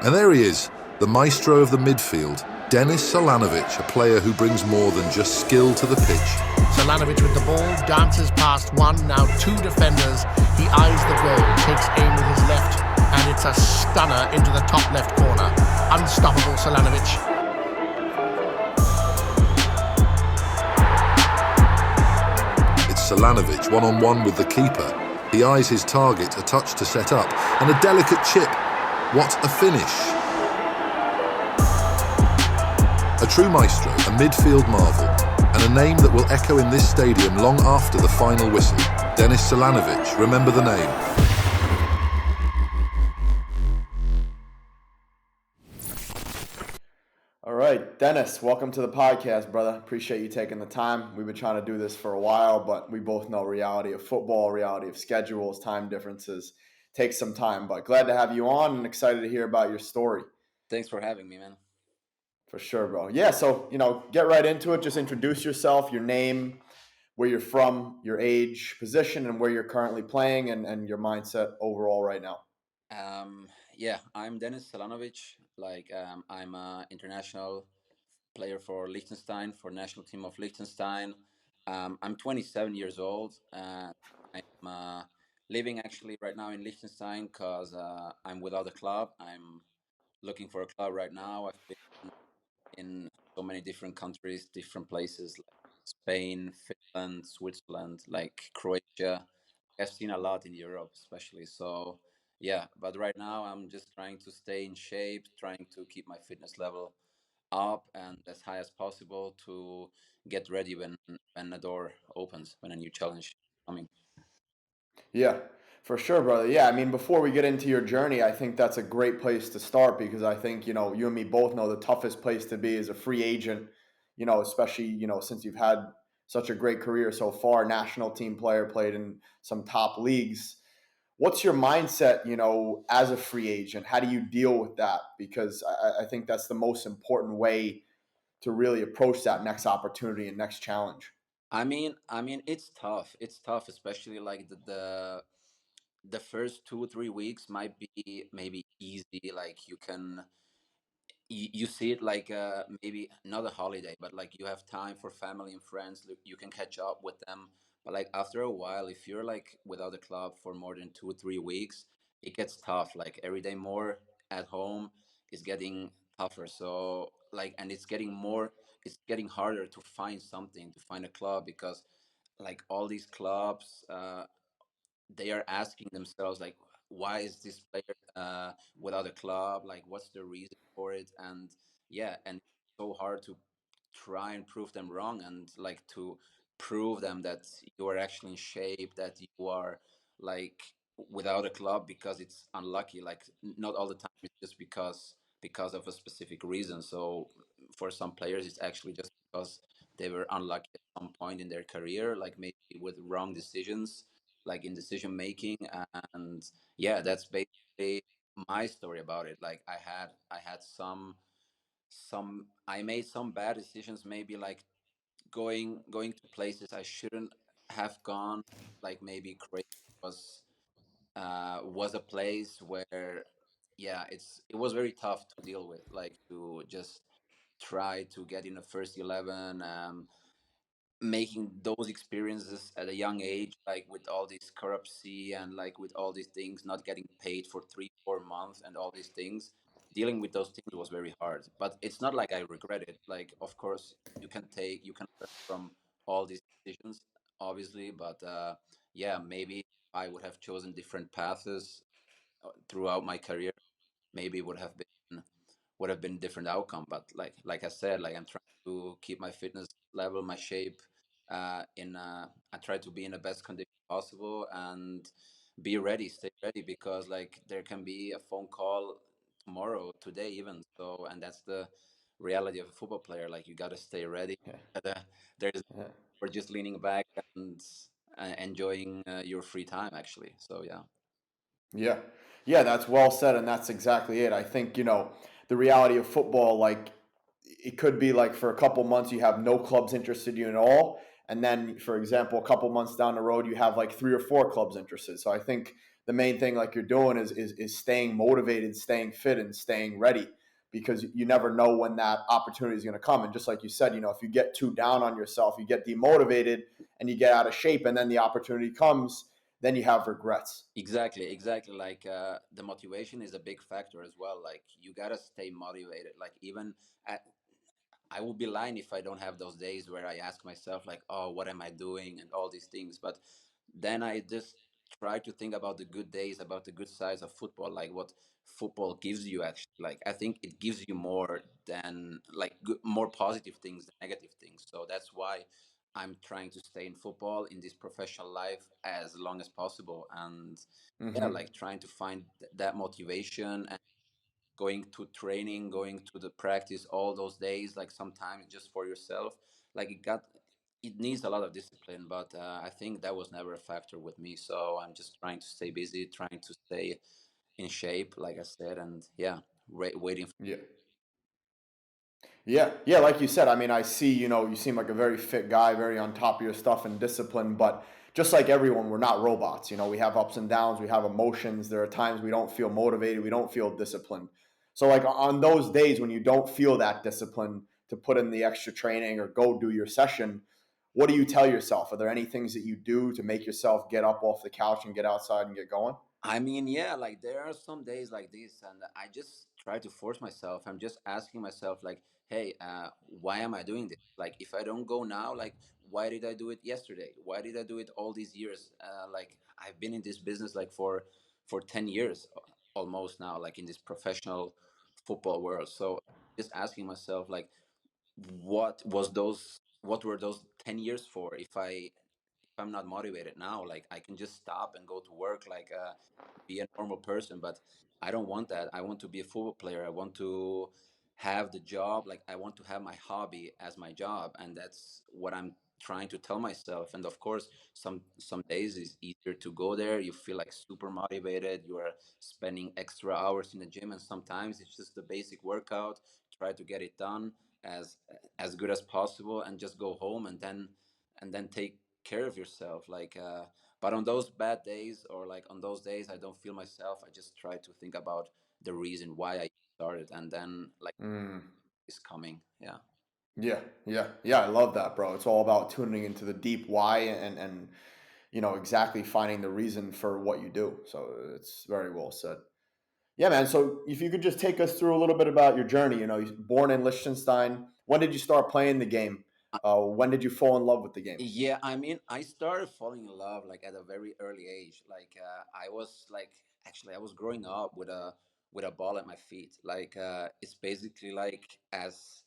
And there he is, the maestro of the midfield, Denis Salanović, a player who brings more than just skill to the pitch. Salanović with the ball, dances past one, now two defenders. He eyes the goal, takes aim with his left, and it's a stunner into the top left corner. Unstoppable Salanović. It's Salanović one-on-one with the keeper. He eyes his target, a touch to set up, and a delicate chip. What a finish. A true maestro, a midfield marvel, and a name that will echo in this stadium long after the final whistle. Denis Salanović, remember the name. All right, Denis, welcome to the podcast, brother. Appreciate you taking the time. We've been trying to do this for a while, but we both know reality of football, reality of schedules, time differences. Takes some time, but glad to have you on and excited to hear about your story. Thanks for having me, man. For sure, bro. Yeah, so, get right into it. Just introduce yourself, your name, where you're from, your age, position, and where you're currently playing and your mindset overall right now. I'm Denis Salanović. I'm an international player for Liechtenstein, for national team of Liechtenstein. I'm 27 years old. I'm living actually right now in Liechtenstein because I'm without a club. I'm looking for a club right now. I've been in so many different countries, different places like Spain, Finland, Switzerland, like Croatia. I've seen a lot in Europe, especially. So, yeah, but right now I'm just trying to stay in shape, trying to keep my fitness level up and as high as possible to get ready when the door opens, when a new challenge is coming. Yeah, for sure, brother. Yeah, I mean, before we get into your journey, I think that's a great place to start because I think, you and me both know the toughest place to be is a free agent, especially, since you've had such a great career so far, national team player, played in some top leagues. What's your mindset, as a free agent? How do you deal with that? Because I think that's the most important way to really approach that next opportunity and next challenge. I mean, it's tough. It's tough, especially like the first 2 or 3 weeks might be maybe easy. Like you see it like maybe not a holiday, but like you have time for family and friends. You can catch up with them. But like after a while, if you're like without a club for more than 2 or 3 weeks, it gets tough. Like every day more at home is getting tougher. So like, and it's getting harder to find something, to find a club because like all these clubs, they are asking themselves like, why is this player without a club, like what's the reason for it? And yeah, and it's so hard to try and prove them wrong and like to prove them that you are actually in shape, that you are like without a club because it's unlucky. Like not all the time it's just because of a specific reason. So for some players it's actually just because they were unlucky at some point in their career, like maybe with wrong decisions, like in decision making. And yeah, that's basically my story about it. Like I had some I made some bad decisions, maybe like going to places I shouldn't have gone. Like maybe Croatia was a place where yeah, it was very tough to deal with, like to just try to get in the first 11, making those experiences at a young age, like with all this corruption and like with all these things, not getting paid for 3 4 months and all these things. Dealing with those things was very hard, but it's not like I regret it. Like of course you can learn from all these decisions, obviously, but yeah, maybe I would have chosen different paths throughout my career. Maybe it would have been different outcome. But like I said, like I'm trying to keep my fitness level, my shape. I try to be in the best condition possible and be ready, stay ready, because like there can be a phone call tomorrow, today even. So, and that's the reality of a football player. Like you got to stay ready. Yeah. There's Yeah. We're just leaning back and enjoying your free time, actually. So yeah. Yeah. Yeah, that's well said. And that's exactly it. I think, the reality of football, like it could be like for a couple months, you have no clubs interested in you at all. And then, for example, a couple months down the road, you have like 3 or 4 clubs interested. So I think the main thing, like you're doing, is staying motivated, staying fit, and staying ready, because you never know when that opportunity is going to come. And just like you said, if you get too down on yourself, you get demotivated and you get out of shape, and then the opportunity comes, then you have regrets. Exactly, exactly. Like the motivation is a big factor as well. Like you gotta stay motivated. Like even at, I would be lying if I don't have those days where I ask myself like, "Oh, what am I doing?" and all these things. But then I just try to think about the good days, about the good sides of football, like what football gives you actually. Like I think it gives you more than like more positive things than negative things. So that's why I'm trying to stay in football in this professional life as long as possible, and yeah, Mm-hmm. like trying to find that motivation, going to training, going to the practice all those days, like sometimes just for yourself. Like it needs a lot of discipline, but I think that was never a factor with me. So I'm just trying to stay busy, trying to stay in shape, like I said, and yeah, waiting. Yeah. Yeah, yeah, like you said, I mean, I see, you seem like a very fit guy, very on top of your stuff and disciplined, but just like everyone, we're not robots. We have ups and downs, we have emotions. There are times we don't feel motivated, we don't feel disciplined. So, like on those days when you don't feel that discipline to put in the extra training or go do your session, what do you tell yourself? Are there any things that you do to make yourself get up off the couch and get outside and get going? I mean, yeah, like there are some days like this, and I just try to force myself. I'm just asking myself, like, hey, why am I doing this? Like, if I don't go now, like, why did I do it yesterday? Why did I do it all these years? Like, I've been in this business like for 10 years almost now, like in this professional football world. So just asking myself, like, what were those 10 years for? If I'm not motivated now, like I can just stop and go to work, like be a normal person. But I don't want that. I want to be a football player. I want to have the job. Like I want to have my hobby as my job, and that's what I'm trying to tell myself. And of course, some days it's easier to go there. You feel like super motivated. You are spending extra hours in the gym, and sometimes it's just the basic workout. Try to get it done as as good as possible, and just go home, and then take care of yourself. Like but on those bad days, or like on those days I don't feel myself, I just try to think about the reason why I started, and then like Mm. it's coming. Yeah. Yeah, yeah, yeah. I love that, bro. It's all about tuning into the deep why and exactly finding the reason for what you do. So it's very well said. Yeah, man. So if you could just take us through a little bit about your journey. You're born in Liechtenstein. When did you start playing the game? When did you fall in love with the game? Yeah, I mean, I started falling in love like at a very early age. Like I was like actually I was growing up with a ball at my feet. Like it's basically like as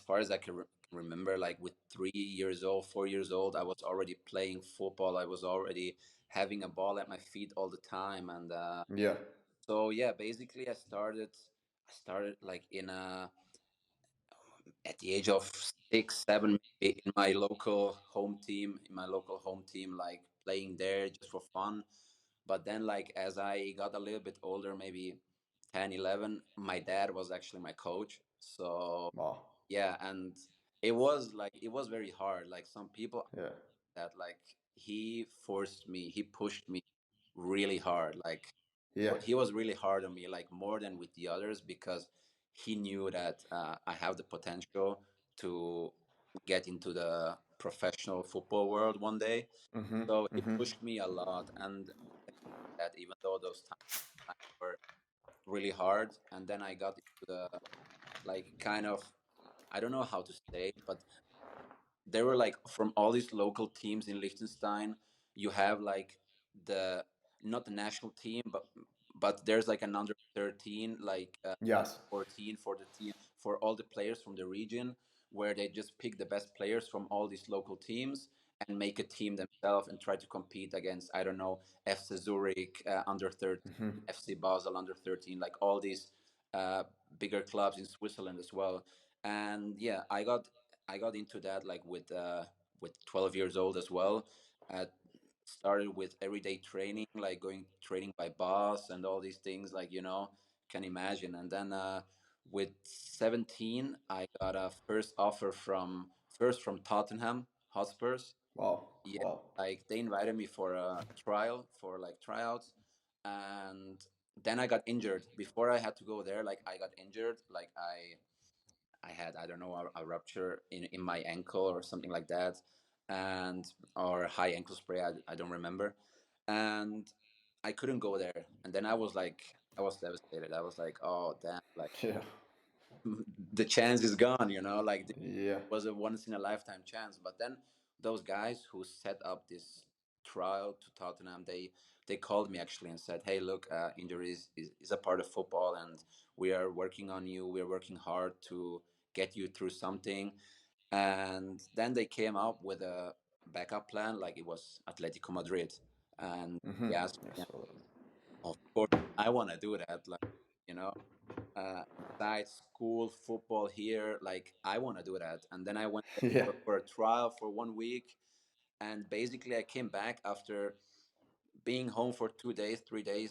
far as I can remember, like with 3 years old, 4 years old, I was already playing football. I was already having a ball at my feet all the time, and Yeah. so yeah, basically I started like in a at the age of 6, 7, maybe in my local home team, like playing there just for fun. But then, like, as I got a little bit older, maybe 10, 11, my dad was actually my coach. So, Wow. yeah, and it was very hard. Like, some people Yeah. that, like, he pushed me really hard. Like, Yeah. he was really hard on me, like more than with the others, because he knew that I have the potential to get into the professional football world one day. Mm-hmm. So he Mm-hmm. pushed me a lot, and that even though those times were really hard, and then I got into the like kind of, I don't know how to say it, but they were like from all these local teams in Liechtenstein. You have like the not the national team, but there's like an under 13, like under Yes. 14 for the team, for all the players from the region, where they just pick the best players from all these local teams and make a team themselves and try to compete against, I don't know, FC Zurich under 13, Mm-hmm. FC Basel under 13, like all these uh, bigger clubs in Switzerland as well. And yeah, I got into that like with 12 years old as well. Uh, Started with everyday training, like going training by bus and all these things, like can imagine. And then with 17, I got a first offer from Tottenham Hotspurs. Wow. Yeah, Wow. like they invited me for a trial, for like tryouts. and then I got injured before I had to go there. Like I got injured, like I had, I don't know, a rupture in my ankle or something like that, and or high ankle spray. I don't remember, and I couldn't go there. And then I was devastated. I was like, oh damn, like Yeah. the chance is gone. Like this Yeah. was a once in a lifetime chance. But then those guys who set up this trial to Tottenham, they called me actually and said, "Hey, look, injuries is a part of football, and we are working on you. We are working hard to get you through something." And then they came up with a backup plan, like it was Atletico Madrid, and they asked me, Yes. of course, I want to do that, like you know uh, besides school football here, like I want to do that. And then I went there Yeah. for a trial for 1 week, and basically I came back after being home for 2 days, 3 days.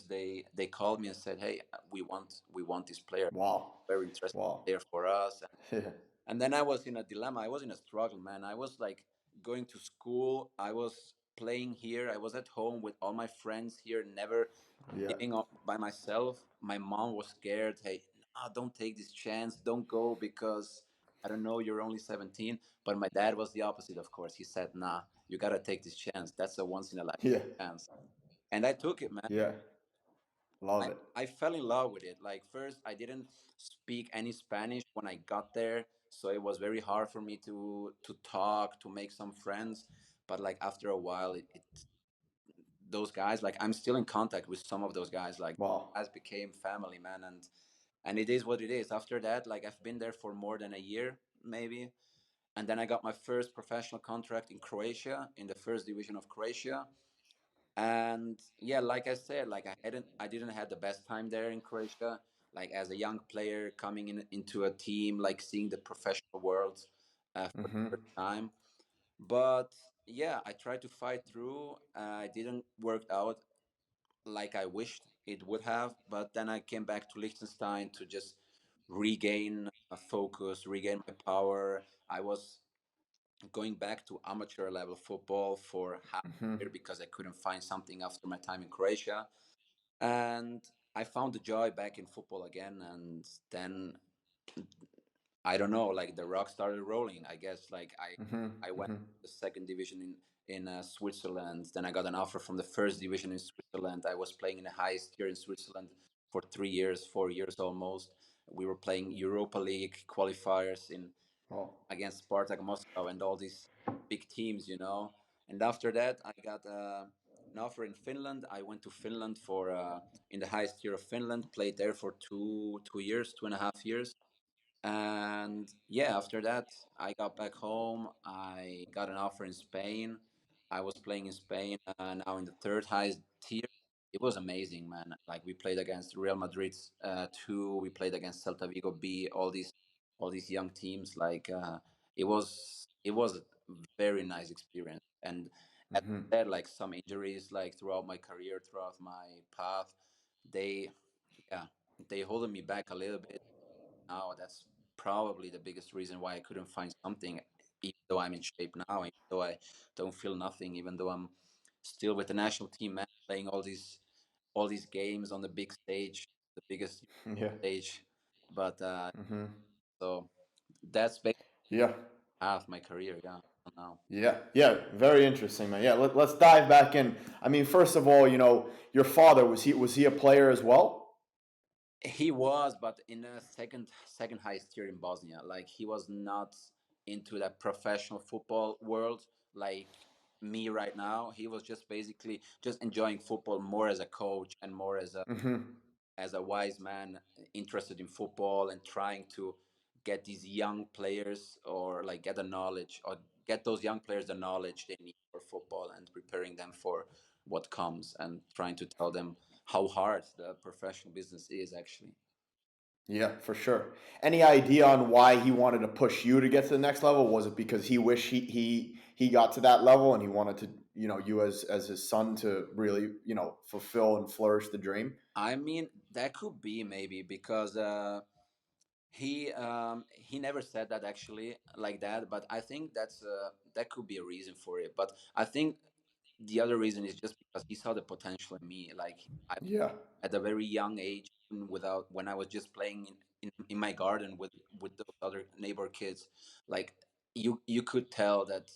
They called me and said, "Hey, we want this player, Wow. very interesting Wow. player for us." Yeah. And then I was in a dilemma. I was in a struggle, man. I was like going to school. I was playing here. I was at home with all my friends here, never Yeah. living by myself. My mom was scared. Hey, nah, don't take this chance. Don't go because I don't know, you're only 17. But my dad was the opposite, of course. He said, nah, you got to take this chance. That's a once in a lifetime Yeah. chance. And I took it, man. Yeah. Love I, it. I fell in love with it. Like first, I didn't speak any Spanish when I got there, so it was very hard for me to talk, to make some friends. But like after a while, it those guys, like I'm still in contact with some of those guys. Like Wow. guys became family, man, and it is what it is. After that, like I've been there for more than a year, maybe, and then I got my first professional contract in Croatia, in the first division of Croatia. And yeah, like I said, like I didn't have the best time there in Croatia, like as a young player coming into a team, like seeing the professional world for the first time. But yeah, I tried to fight through. I didn't work out like I wished it would have, but then I came back to Liechtenstein to just regain a focus, regain my power. I was going back to amateur level football for half a year because I couldn't find something after my time in Croatia. And I found the joy back in football again. And then I don't know, like the rock started rolling. I guess like I went to the second division in Switzerland. Then I got an offer from the first division in Switzerland. I was playing in the highest tier in Switzerland for 3 years, 4 years almost. We were playing Europa League qualifiers in Oh. against Spartak Moscow and all these big teams, And after that, I got an offer in Finland. I went to Finland for in the highest tier of Finland. Played there for two years, 2.5 years. And yeah, after that, I got back home. I got an offer in Spain. I was playing in Spain, now in the third highest tier. It was amazing, man. Like we played against Real Madrid two. We played against Celta Vigo B. All these young teams. Like it was a very nice experience. And as I said, like some injuries, like throughout my career, throughout my path, they yeah they holding me back a little bit now. That's probably the biggest reason why I couldn't find something, even though I'm in shape now, even though I don't feel nothing, even though I'm still with the national team, man, playing all these games on the big stage, the biggest Yeah. stage. But so that's basically Yeah. half my career, yeah, now. Yeah, yeah, very interesting, man. Yeah, let's dive back in. I mean, first of all, your father was he a player as well? He was, but in a second highest tier in Bosnia. Like he was not into that professional football world like me right now. He was just basically just enjoying football more as a coach and more as a wise man interested in football and trying to get these young players or like get the knowledge or get those young players the knowledge they need for football and preparing them for what comes and trying to tell them how hard the professional business is actually. Yeah, for sure. Any idea on why he wanted to push you to get to the next level? Was it because he wished he got to that level and he wanted to, you as his son to really, fulfill and flourish the dream? I mean, that could be maybe because he never said that actually like that, but I think that could be a reason for it. But I think the other reason is just because he saw the potential in me. Like I, Yeah. at a very young age, even without when I was just playing in my garden with those other neighbor kids, like you could tell that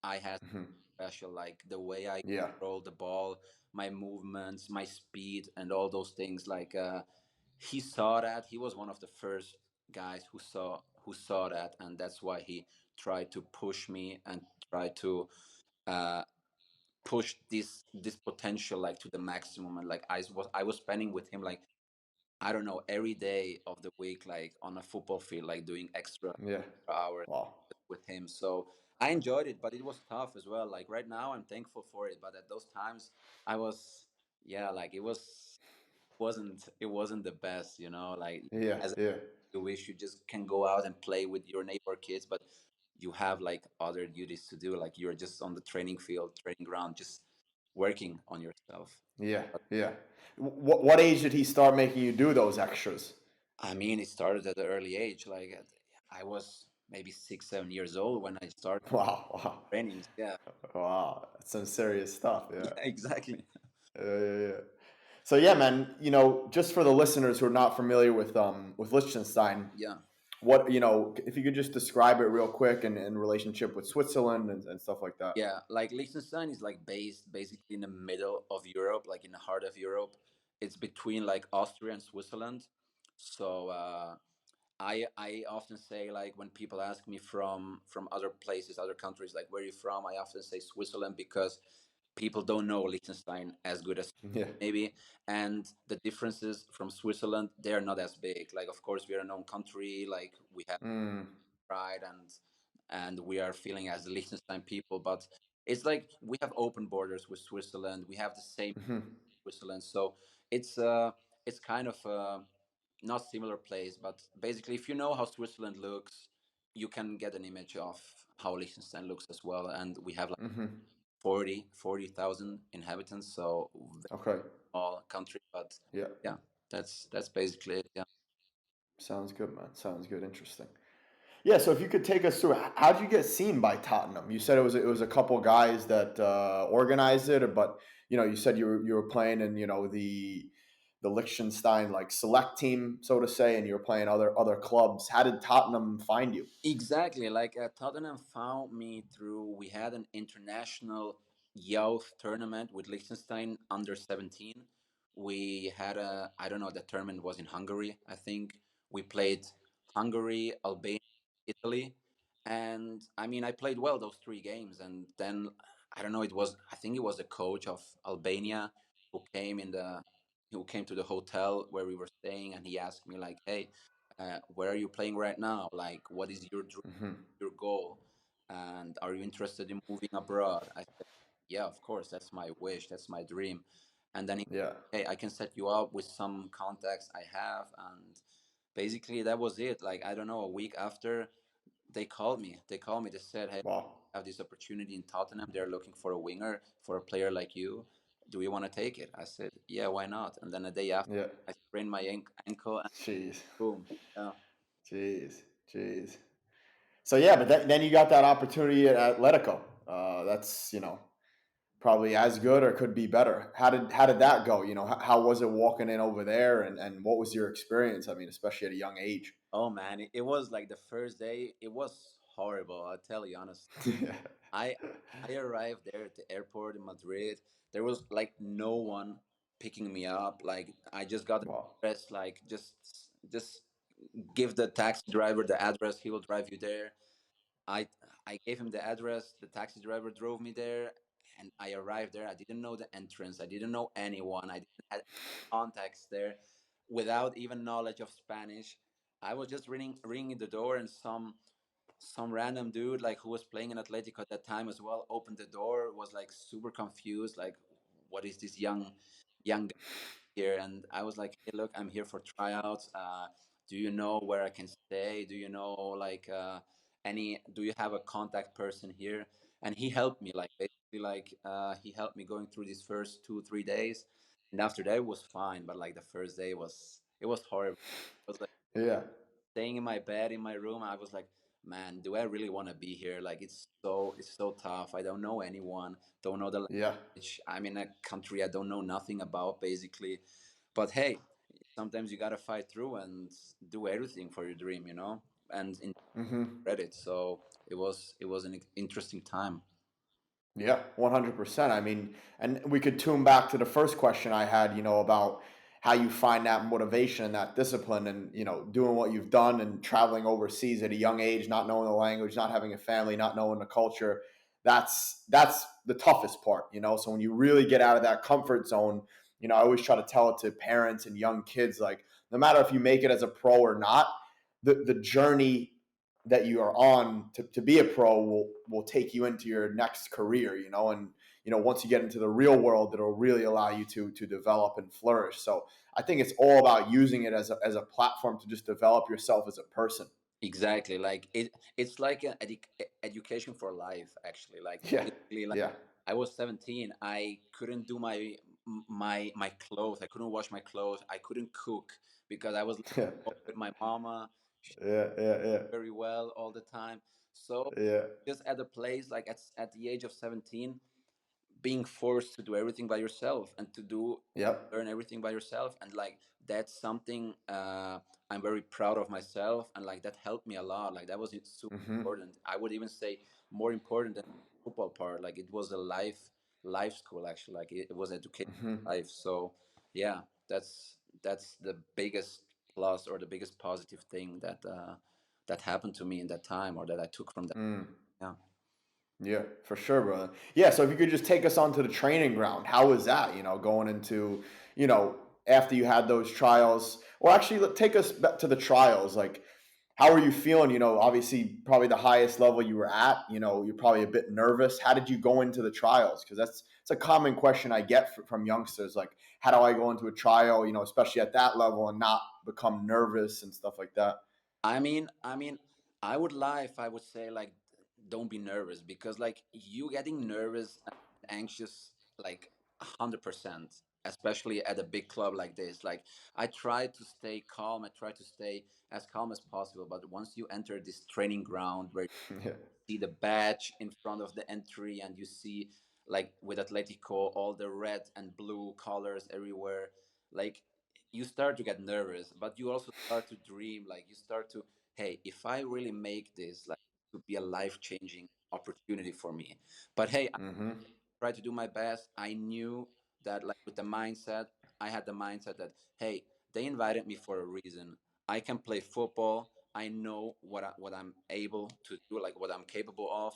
I had Hmm. special, like the way I Yeah. control the ball, my movements, my speed, and all those things. Like he saw that. He was one of the first guys who saw that, and that's why he tried to push me and try to uh, push this potential like to the maximum. And like I was spending with him like I don't know every day of the week like on a football field like doing extra Yeah. hours Wow. with him. So I enjoyed it, but it was tough as well. Like right now, I'm thankful for it, but at those times, I was, yeah, like it wasn't the best, Like Yeah. as Yeah. you wish you just can go out and play with your neighbor kids, but you have like other duties to do. Like you're just on the training field, training ground, just working on yourself. Yeah. Yeah. What age did he start making you do those extras? I mean, it started at an early age. Like I was maybe 6, 7 years old when I started Wow. Wow. trainings. Yeah, Wow. That's some serious stuff. Yeah. yeah, exactly. Yeah. So yeah, man. Just for the listeners who are not familiar with Liechtenstein, Yeah. what if you could just describe it real quick and in relationship with Switzerland and stuff like that. Yeah, like Liechtenstein is like based basically in the middle of Europe, like in the heart of Europe. It's between like Austria and Switzerland. So I often say like when people ask me from other places, other countries, like where are you from? I often say Switzerland because people don't know Liechtenstein as good as Yeah. maybe, and the differences from Switzerland they are not as big. Like of course we are a known country, like we have Mm. pride and we are feeling as Liechtenstein people. But it's like we have open borders with Switzerland. We have the same Hmm. Switzerland, so it's kind of not similar place. But basically, if you know how Switzerland looks, you can get an image of how Liechtenstein looks as well. And we have like Hmm. 40,000 inhabitants, so very Okay. small country. But Yeah. yeah, that's basically it. Yeah. Sounds good, man. Sounds good. Interesting. Yeah. So if you could take us through, how did you get seen by Tottenham? You said it was a couple guys that organized it, but you said you were playing in the Liechtenstein like select team, so to say, and you were playing other clubs. How did Tottenham find you? Exactly. Like Tottenham found me through. We had an international youth tournament with Liechtenstein under 17. We had I don't know, the tournament was in Hungary, I think. We played Hungary, Albania, Italy. And I mean, I played well those 3 games. And then, I don't know, I think it was the coach of Albania who came who came to the hotel where we were staying. And he asked me, like, hey, where are you playing right now? Like, what is your dream, Hmm. your goal, and are you interested in moving abroad? I said, yeah, of course, that's my wish, that's my dream. And then he, Yeah. hey, I can set you up with some contacts I have, and basically that was it. Like, I don't know, a week after they called me, they said, hey, Wow. I have this opportunity in Tottenham. They're looking for a winger for a player like you. Do you want to take it? I said, yeah, why not? And then a day after, Yeah. I sprained my ankle, and Jeez. boom, yeah. Jeez. Jeez. So yeah, but then you got that opportunity at Atletico. That's probably as good or could be better. How did that go? How was it walking in over there, and what was your experience? I mean, especially at a young age. Oh man, it was like the first day. It was horrible. I'll tell you honestly. Yeah. I I arrived there at the airport in Madrid. There was like no one picking me up. Like I just got the Wow. address. Like just give the taxi driver the address. He will drive you there. I I gave him the address. The taxi driver drove me there, and I arrived there. I didn't know the entrance. I didn't know anyone. I didn't have contacts there, without even knowledge of Spanish. I was just ringing the door, and some random dude like who was playing in Atletico at that time as well opened the door. Was like super confused. Like, what is this young here? And I was like, hey, look, I'm here for tryouts. Do you know where I can stay? Do you know like do you have a contact person here? And he helped me, like basically like he helped me going through these first 2 3 days, and after that it was fine. But like the first day it was horrible. I was like Yeah. staying in my bed in my room. I was like, man, do I really want to be here? Like it's so tough. I don't know anyone, don't know the Yeah. language. I'm in a country I don't know nothing about basically. But hey, sometimes you gotta fight through and do everything for your dream, and in Hmm. credit. So it was an interesting time. Yeah, 100%. I mean, and we could tune back to the first question I had, about how you find that motivation and that discipline and, doing what you've done and traveling overseas at a young age, not knowing the language, not having a family, not knowing the culture. That's the toughest part, So when you really get out of that comfort zone, I always try to tell it to parents and young kids, like, no matter if you make it as a pro or not, the journey that you are on to be a pro will take you into your next career, and once you get into the real world, it'll really allow you to develop and flourish. So I think it's all about using it as a platform to just develop yourself as a person. Exactly. Like it's like an education for life, actually. Like Yeah, basically, like yeah. I was 17. I couldn't do my clothes. I couldn't wash my clothes. I couldn't cook because I was Yeah, with my mama. She yeah, yeah, very well all the time. So yeah. just at a place like at the age of 17, being forced to do everything by yourself and to Yep. learn everything by yourself, and like that's something I'm very proud of myself, and like that helped me a lot. Like that was super Mm-hmm. important. I would even say more important than the football part. Like it was a life school, actually. Like it was education Mm-hmm. life. So yeah, that's the biggest plus or the biggest positive thing that happened to me in that time, or that I took from that. Mm. Yeah. Yeah, for sure, brother. Yeah, so if you could just take us onto the training ground, how was that? Going into, after you had those trials, or actually take us back to the trials. Like, how were you feeling? Obviously, probably the highest level you were at. You're probably a bit nervous. How did you go into the trials? Because it's a common question I get from youngsters. Like, how do I go into a trial? Especially at that level and not become nervous and stuff like that. I mean, I would lie if I would say like, don't be nervous, because like you getting nervous and anxious like 100%, especially at a big club like this. Like I try to stay calm. I try to stay as calm as possible. But once you enter this training ground where Yeah. see the badge in front of the entry, and you see like with Atletico all the red and blue colors everywhere, like you start to get nervous, but you also start to dream. Like you start to, hey, if I really make this, like it could be a life changing opportunity for me. But hey, Mm-hmm. try to do my best. I knew that, like, with the mindset, I had the mindset that, hey, they invited me for a reason. I can play football. I know what I'm able to do, like what I'm capable of,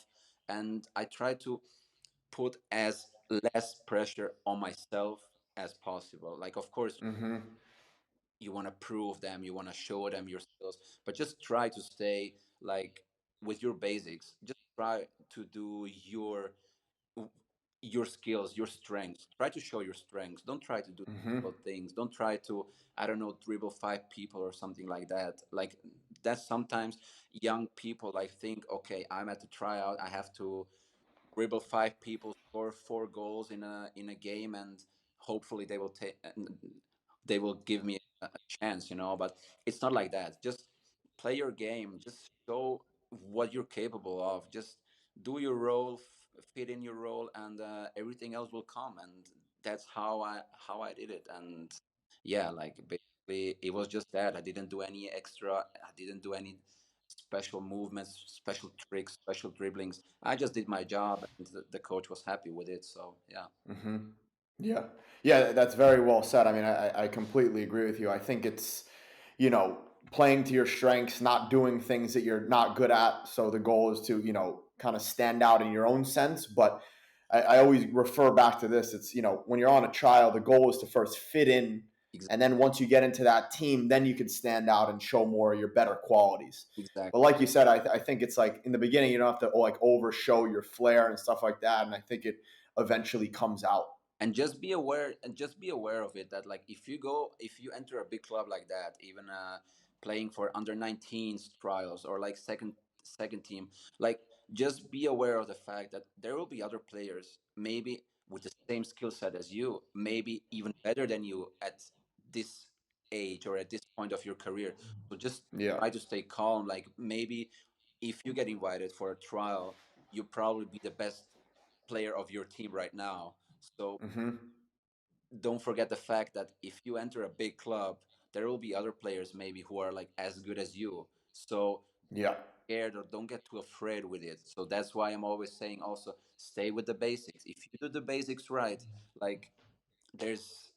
and I try to put as less pressure on myself as possible. Like, of course, Mm-hmm. you want to prove them, you want to show them your skills, but just try to stay like with your basics. Just try to do your skills, your strengths. Try to show your strengths. Don't try to do Mm-hmm. things. Don't try to, I don't know, dribble five people or something like that. Like that's sometimes young people like think, okay, I'm at the tryout. I have to dribble five people, score four goals in a game, and hopefully they will give me a chance. But it's not like that. Just play your game. Just show what you're capable of. Just do your role, fit in your role, and everything else will come. And that's how I did it. And yeah, like basically, it was just that. I didn't do any extra. I didn't do any special movements, special tricks, special dribblings. I just did my job, and the coach was happy with it. So yeah. Mm-hmm. Yeah. Yeah, that's very well said. I mean, I completely agree with you. I think it's, you know, playing to your strengths, not doing things that you're not good at. So the goal is to, kind of stand out in your own sense. But I always refer back to this. It's, when you're on a trial, the goal is to first fit in. Exactly. And then once you get into that team, then you can stand out and show more of your better qualities. Exactly. But like you said, I think it's like in the beginning, you don't have to like overshow your flair and stuff like that. And I think it eventually comes out. And just be aware of it, that like if you enter a big club like that, even playing for under 19s trials, or like second team, like just be aware of the fact that there will be other players, maybe with the same skill set as you, maybe even better than you at this age or at this point of your career. So just Yeah. try to stay calm. Like maybe if you get invited for a trial, you probably be the best player of your team right now. So Hmm. don't forget the fact that if you enter a big club, there will be other players maybe who are like as good as you. So Yeah. scared or don't get too afraid with it. So that's why I'm always saying also stay with the basics. If you do the basics right, like there's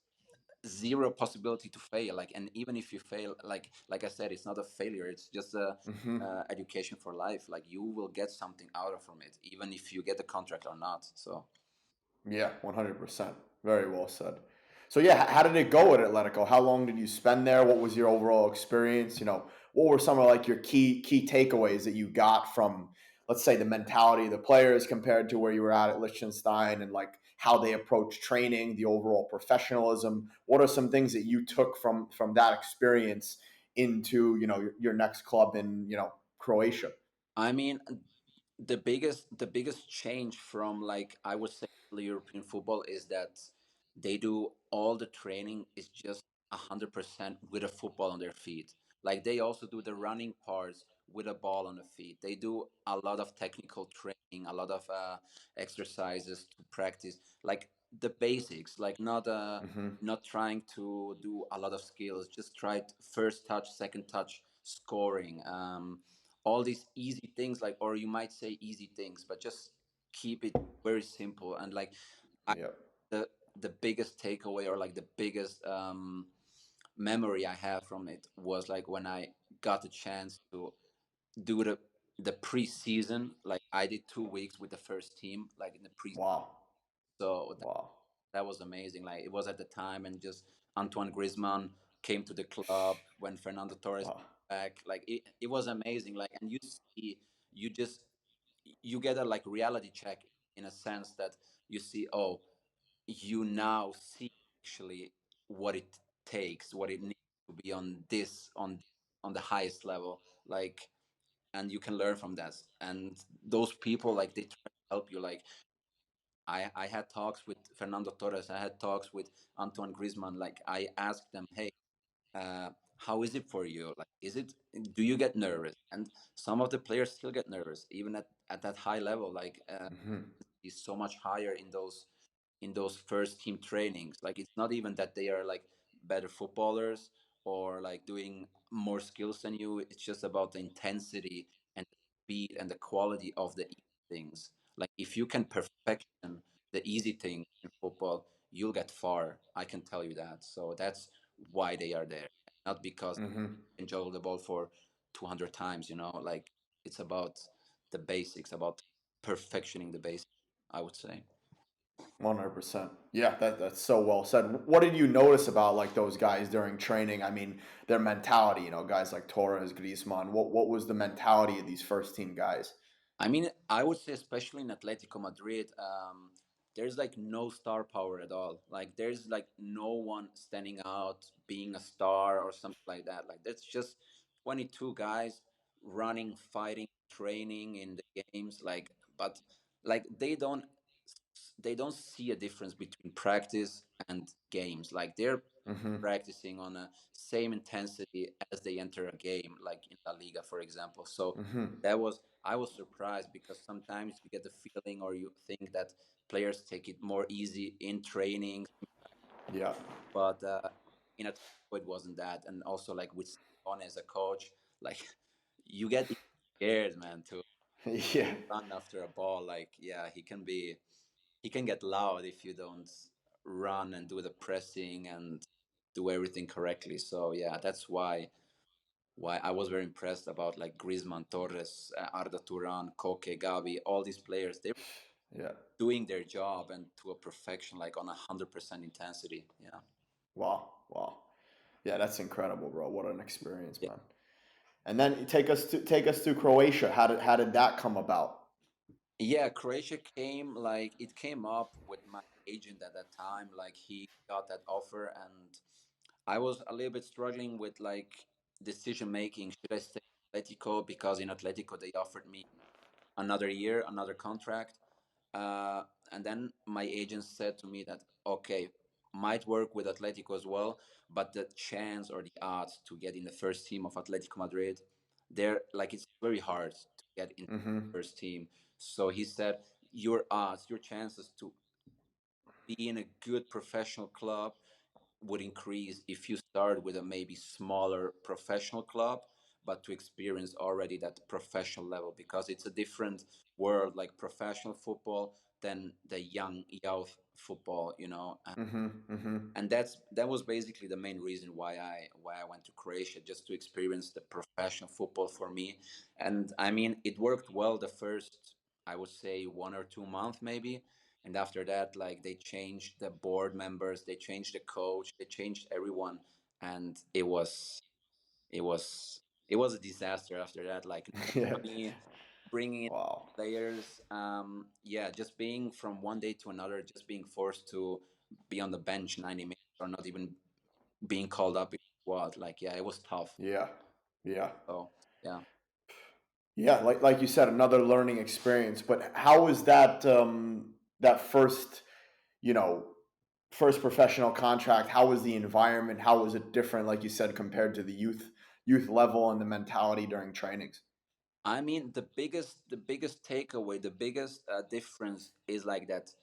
zero possibility to fail. Like, and even if you fail, like I said, it's not a failure. It's just a education for life. Like you will get something out of from it, even if you get the contract or not. So Yeah, 100%. Very well said. So yeah, how did it go at Atletico? How long did you spend there? What was your overall experience? What were some of like your key takeaways that you got from, let's say, the mentality of the players compared to where you were at Liechtenstein, and like how they approach training, the overall professionalism? What are some things that you took from that experience into your next club in Croatia? I mean, the biggest change from like I would say European football is that they do all the training is just 100% with a football on their feet. Like they also do the running parts with a ball on the feet. They do a lot of technical training, a lot of exercises to practice, like the basics, like Hmm. not trying to do a lot of skills. Just try first touch, second touch, scoring. All these easy things, like, or you might say easy things, but just keep it very simple. And like I, Yeah. the the biggest takeaway or like the biggest memory I have from it was like when I got the chance to do the preseason. Like I did 2 weeks with the first team, like in the pre. Wow. So Wow. that was amazing. Like it was at the time, and just Antoine Griezmann came to the club when Fernando Torres Wow. back. Like it was amazing. Like, and you see, you just you get a like reality check in a sense that you see, oh, you now see actually what it takes, what it needs to be on this on the highest level. Like, and you can learn from that. And those people, like, they try to help you. Like I had talks with Fernando Torres. I had talks with Antoine Griezmann. Like I asked them, hey, how is it for you? Like, do you get nervous? And some of the players still get nervous, even at that high level. Like, Hmm. is so much higher in those first team trainings. Like, it's not even that they are like better footballers or like doing more skills than you. It's just about the intensity and the speed and the quality of the things. Like, if you can perfection the easy thing in football, you'll get far. I can tell you that. So that's why they are there, not because Hmm. they can juggle the ball for 200 times. Like it's about the basics, about perfectioning the basics, I would say. 100%. Yeah, that's so well said. What did you notice about like those guys during training? I mean, their mentality, guys like Torres, Griezmann. What was the mentality of these first team guys? I mean, I would say, especially in Atletico Madrid, there's like no star power at all. Like, there's like no one standing out, being a star or something like that. Like, that's just 22 guys running, fighting, training in the games. Like, but like they don't see a difference between practice and games. Like, they're Hmm. practicing on a same intensity as they enter a game, like in La Liga, for example. So Hmm. that was I was surprised because sometimes you get the feeling or you think that players take it more easy in training, Yeah. but in a it wasn't that. And also like with Simone as a coach, like you get scared, man, to Yeah. run after a ball. Like, yeah, he can get loud if you don't run and do the pressing and do everything correctly. So yeah, that's why I was very impressed about like Griezmann, Torres, Arda Turan, Koke, Gavi, all these players. They're Yeah. doing their job and to a perfection, like on 100% intensity. Yeah. Wow. Wow. Yeah, that's incredible, bro. What an experience, Yeah. man. And then take us to Croatia. How did that come about? Yeah, Croatia it came up with my agent at that time. Like he got that offer, and I was a little bit struggling with like decision making. Should I stay in Atletico? Because in Atletico they offered me another year, another contract. Uh, and then my agent said to me that, okay, might work with Atletico as well, but the chance or the odds to get in the first team of Atletico Madrid, they're like it's very hard. get in Mm-hmm. the first team. So he said your odds, your chances to be in a good professional club would increase if you start with a maybe smaller professional club, but to experience already that professional level, because it's a different world, like professional football than the young youth football, you know. Mm-hmm. Mm-hmm. And that was basically the main reason why I went to Croatia, just to experience the professional football for me. And I mean, it worked well the first, I would say, 1 or 2 months maybe. And after that, like, they changed the board members, they changed the coach, they changed everyone, and it was a disaster after that. Like, no Yeah. money, bringing in Wow. players. Yeah, just being from one day to another, just being forced to be on the bench 90 minutes, or not even being called up in the squad. Like, yeah, it was tough. Yeah. Yeah. So yeah. Yeah, like you said, another learning experience. But how was that that first, you know, first professional contract? How was the environment? How was it different, like you said, compared to the youth level and the mentality during trainings? I mean, the biggest takeaway, the biggest difference is like that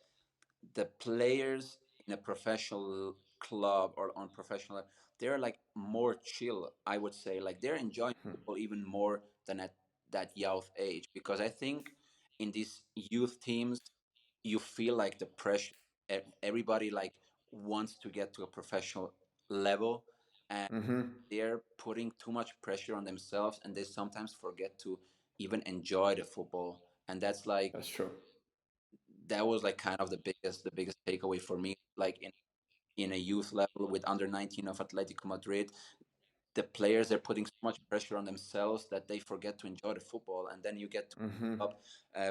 the players in a professional club or on professional, they're like more chill, I would say. Like, they're enjoying football even more than at that youth age, because I think in these youth teams you feel like the pressure. Everybody like wants to get to a professional level, and Mm-hmm. they're putting too much pressure on themselves, and they sometimes forget to even enjoy the football. And that's like, That's true. that was like kind of the biggest takeaway for me. Like, in a youth level with under 19 of Atletico Madrid, the players are putting so much pressure on themselves that they forget to enjoy the football. And then you get to Mm-hmm. up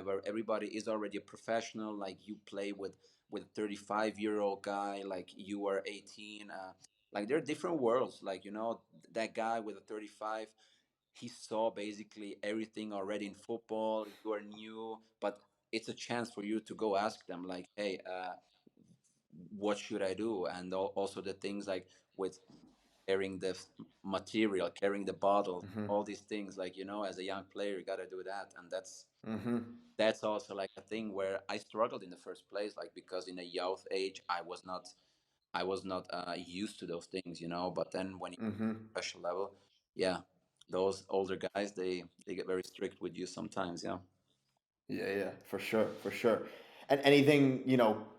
where everybody is already a professional. Like, you play with a 35-year-old guy, like you are 18. Like, there are different worlds. Like, that guy with a 35, he saw basically everything already in football. You are new, but it's a chance for you to go ask them, like, hey, what should I do? And also the things like with carrying the material, carrying the bottles, Mm-hmm. all these things. Like, as a young player, you got to do that. And Mm-hmm. that's also like a thing where I struggled in the first place, like, because in a youth age, I was not used to those things, but then when you Mm-hmm. professional level, yeah, those older guys, they get very strict with you sometimes. Yeah. Yeah, yeah, for sure, for sure. And anything,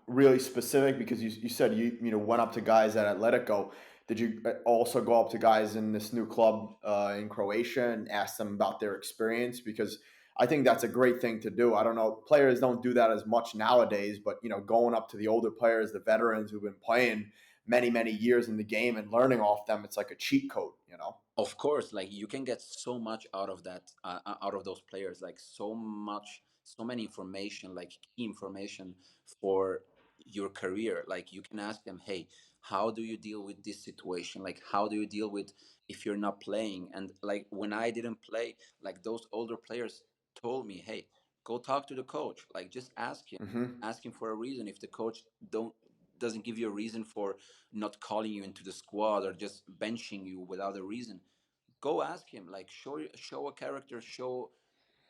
really specific, because you said you went up to guys at Atletico. Did you also go up to guys in this new club in Croatia and ask them about their experience? Because I think that's a great thing to do. I don't know, players don't do that as much nowadays, but going up to the older players, the veterans who've been playing many, many years in the game and learning off them, it's like a cheat code. Of course, like, you can get so much out of that, out of those players, like, so many information, like key information for your career. Like, you can ask them, hey, how do you deal with this situation? Like, how do you deal with if you're not playing? And like, when I didn't play, like, those older players told me, hey, go talk to the coach. Like, just Mm-hmm. ask him for a reason. If the coach doesn't give you a reason for not calling you into the squad, or just benching you without a reason, go ask him. Like, show a character, show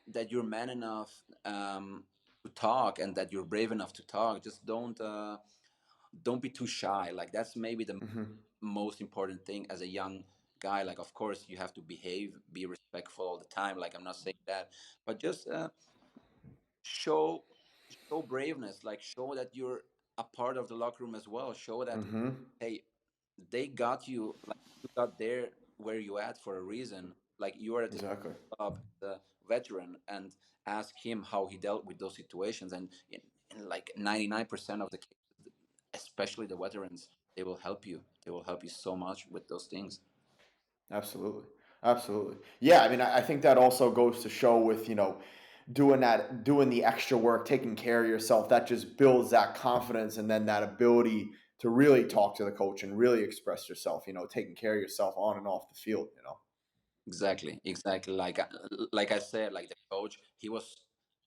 that you're man enough to talk, and that you're brave enough to talk. Just don't be too shy. Like, that's maybe the Mm-hmm. most important thing as a young guy. Like, of course, you have to be respectful all the time. Like, I'm not saying that, but just show show braveness. Like, show that you're a part of the locker room as well. Show that, Mm-hmm. hey, they got you. Like, you got there where you at for a reason. Like, you are at the Exactly. club, the veteran, and ask him how he dealt with those situations. And in like 99% of the cases, especially the veterans, they will help you so much with those things. Absolutely. Absolutely. Yeah, I mean, I think that also goes to show with, doing the extra work, taking care of yourself, that just builds that confidence and then that ability to really talk to the coach and really express yourself, taking care of yourself on and off the field. Exactly. Like I said, like, the coach, he was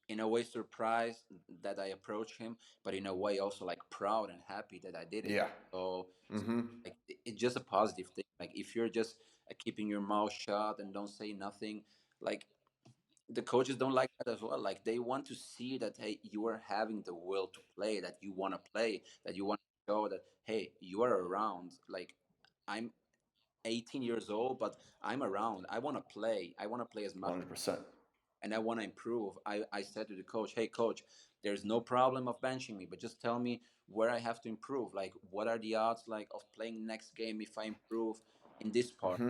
in a way surprised that I approached him, but in a way also like proud and happy that I did it. Yeah. So Mm-hmm. like, it's just a positive thing. Like, if you're just keeping your mouth shut and don't say nothing, like, the coaches don't like that as well. Like they want to see that, hey, you are having the will to play, that you want to play, that you want to show that, hey, you are around. Like I'm 18 years old, but I'm around. I want to play. I want to play as much 100%. and I want to improve. I said to the coach, hey, coach, there's no problem of benching me, but just tell me where I have to improve. Like, what are the odds like of playing next game if I improve in this part?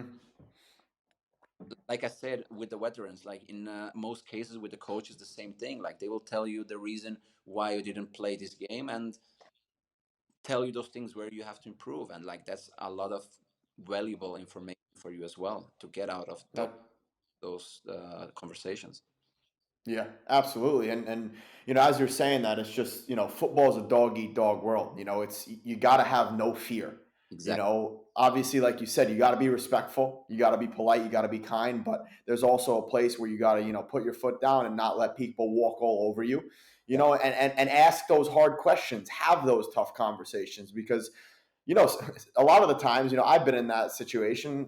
Like I said, with the veterans, like in most cases with the coach, is the same thing. Like they will tell you the reason why you didn't play this game and tell you those things where you have to improve. And like that's a lot of valuable information for you as well to get out of That those conversations. Yeah, absolutely. And as you're saying that, it's just, football is a dog eat dog world. It's you got to have no fear. Exactly. Obviously, like you said, you got to be respectful, you got to be polite, you got to be kind, but there's also a place where you got to, put your foot down and not let people walk all over you. Yeah. And ask those hard questions, have those tough conversations because a lot of the times, I've been in that situation.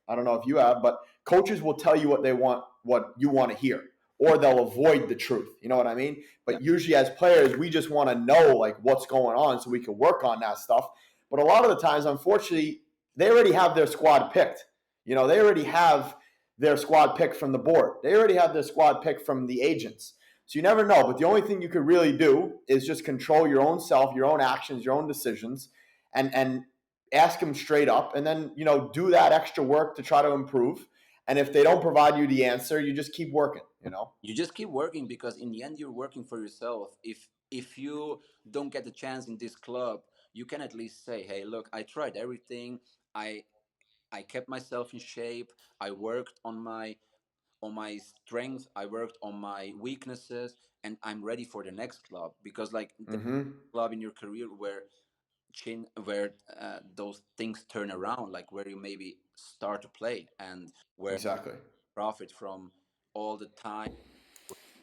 I don't know if you have, but coaches will tell you what they want, what you want to hear, or they'll avoid the truth. You know what I mean? Yeah. But usually, as players, we just want to know like what's going on so we can work on that stuff. But a lot of the times, unfortunately, they already have their squad picked. They already have their squad picked from the board. They already have their squad picked from the agents. So you never know. But the only thing you could really do is just control your own self, your own actions, your own decisions, and ask them straight up, and then do that extra work to try to improve. And if they don't provide you the answer, you just keep working. You just keep working because in the end you're working for yourself. If you don't get the chance in this club, you can at least say, hey, look, I tried everything. I kept myself in shape. I worked on my strengths. I worked on my weaknesses, and I'm ready for the next club. Because like the Mm-hmm. club in your career where those things turn around, like where you maybe start to play and where Exactly. profit from all the time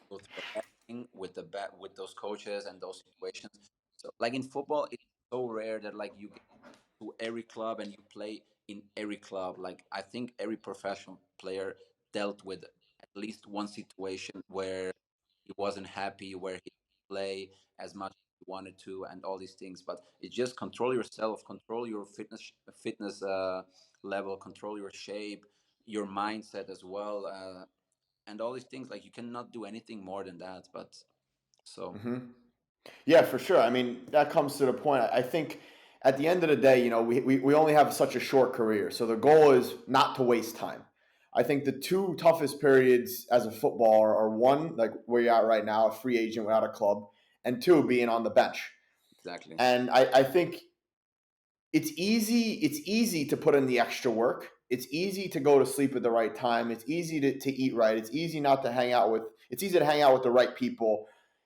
go through a bad thing with with those coaches and those situations. So like in football, it's so rare that like you get to every club and you play in every club. Like I think every professional player dealt with at least one situation where he wasn't happy, where he didn't play as much as he wanted to, and all these things. But it's just control yourself, control your fitness level, control your shape, your mindset as well. And all these things, like you cannot do anything more than that. But so Mm-hmm. Yeah, for sure. I mean, that comes to the point. I think at the end of the day, we only have such a short career. So the goal is not to waste time. I think the two toughest periods as a footballer are one, like where you're at right now, a free agent without a club, and two, being on the bench. exactly. And I think it's easy to put in the extra work. It's easy to go to sleep at the right time. It's easy to eat right. It's easy to hang out with the right people.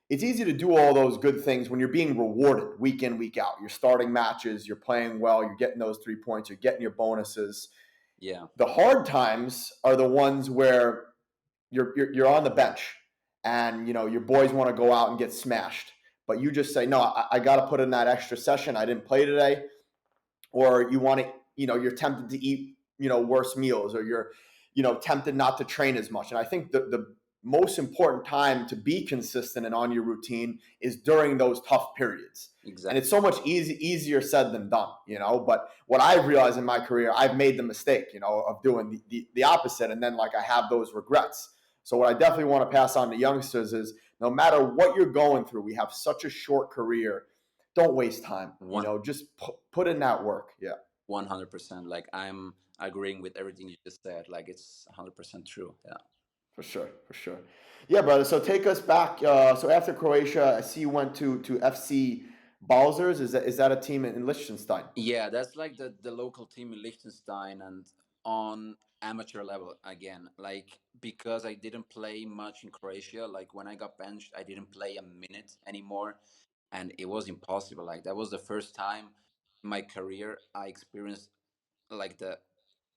It's easy to do all those good things when you're being rewarded week in, week out. You're starting matches, you're playing well, you're getting those 3 points, you're getting your bonuses. Yeah. The hard times are the ones where you're on the bench and your boys want to go out and get smashed. But you just say, no, I got to put in that extra session. I didn't play today. Or you want to, you're tempted to eat, worse meals, or you're, tempted not to train as much. And I think the most important time to be consistent and on your routine is during those tough periods. And Exactly. it's so much easier said than done, But what I've realized in my career, I've made the mistake, of doing the opposite. And then like I have those regrets. So what I definitely want to pass on to youngsters is no matter what you're going through, we have such a short career. Don't waste time. One Just put in that work. Yeah, 100%. Like I'm agreeing with everything you just said. Like it's 100% true. Yeah. for sure, for sure. Yeah, brother. So take us back. So after Croatia, I see you went to FC Balzers. Is that a team in Liechtenstein? Yeah, that's like the local team in Liechtenstein and on amateur level again. Like because I didn't play much in Croatia, like when I got benched, I didn't play a minute anymore and it was impossible. Like that was the first time in my career I experienced like the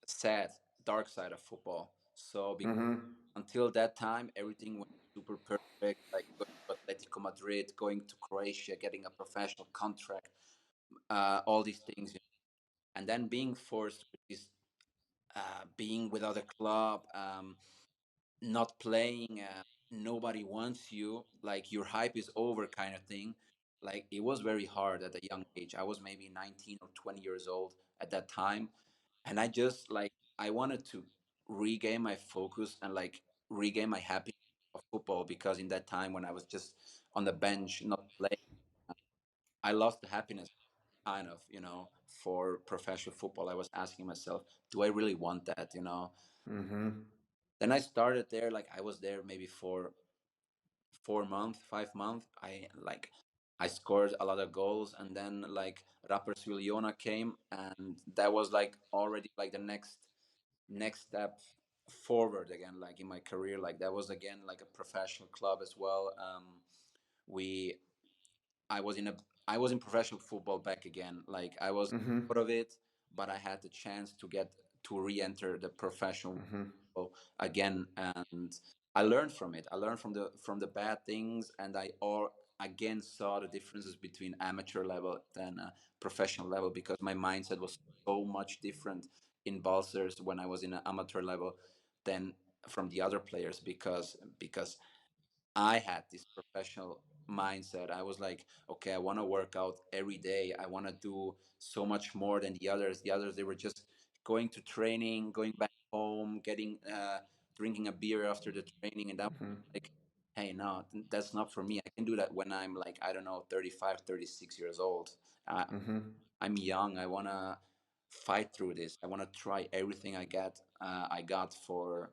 sad dark side of football. So Mm-hmm. until that time, everything went super perfect. Like going to Atletico Madrid, going to Croatia, getting a professional contract, all these things, and then being forced with this, being without a club, not playing, nobody wants you, like your hype is over kind of thing. Like it was very hard at a young age. I was maybe 19 or 20 years old at that time, and I just like I wanted to regain my focus and like regain my happiness of football, because in that time when I was just on the bench not playing, I lost the happiness kind of, for professional football. I was asking myself, do I really want that, Mm-hmm. Then I started there, like I was there maybe for 4 months, 5 months. I scored a lot of goals, and then like Rappers Viliona came, and that was like already like the next step forward again, like in my career. Like that was again like a professional club as well. We I was in a I was in professional football back again. Like I was Mm-hmm. out of it, but I had the chance to re-enter the professional Mm-hmm. football again, and I learned from it. I learned from the bad things, and I all again saw the differences between amateur level and professional level, because my mindset was so much different in Balsers when I was in an amateur level than from the other players, because I had this professional mindset. I was like, okay, I want to work out every day. I want to do so much more than the others. The others, they were just going to training, going back home, drinking a beer after the training. And that was Mm-hmm. like, hey, no, that's not for me. I can do that when I'm like, I don't know, 35, 36 years old. Mm-hmm. I'm young. I want to fight through this. I want to try everything I got for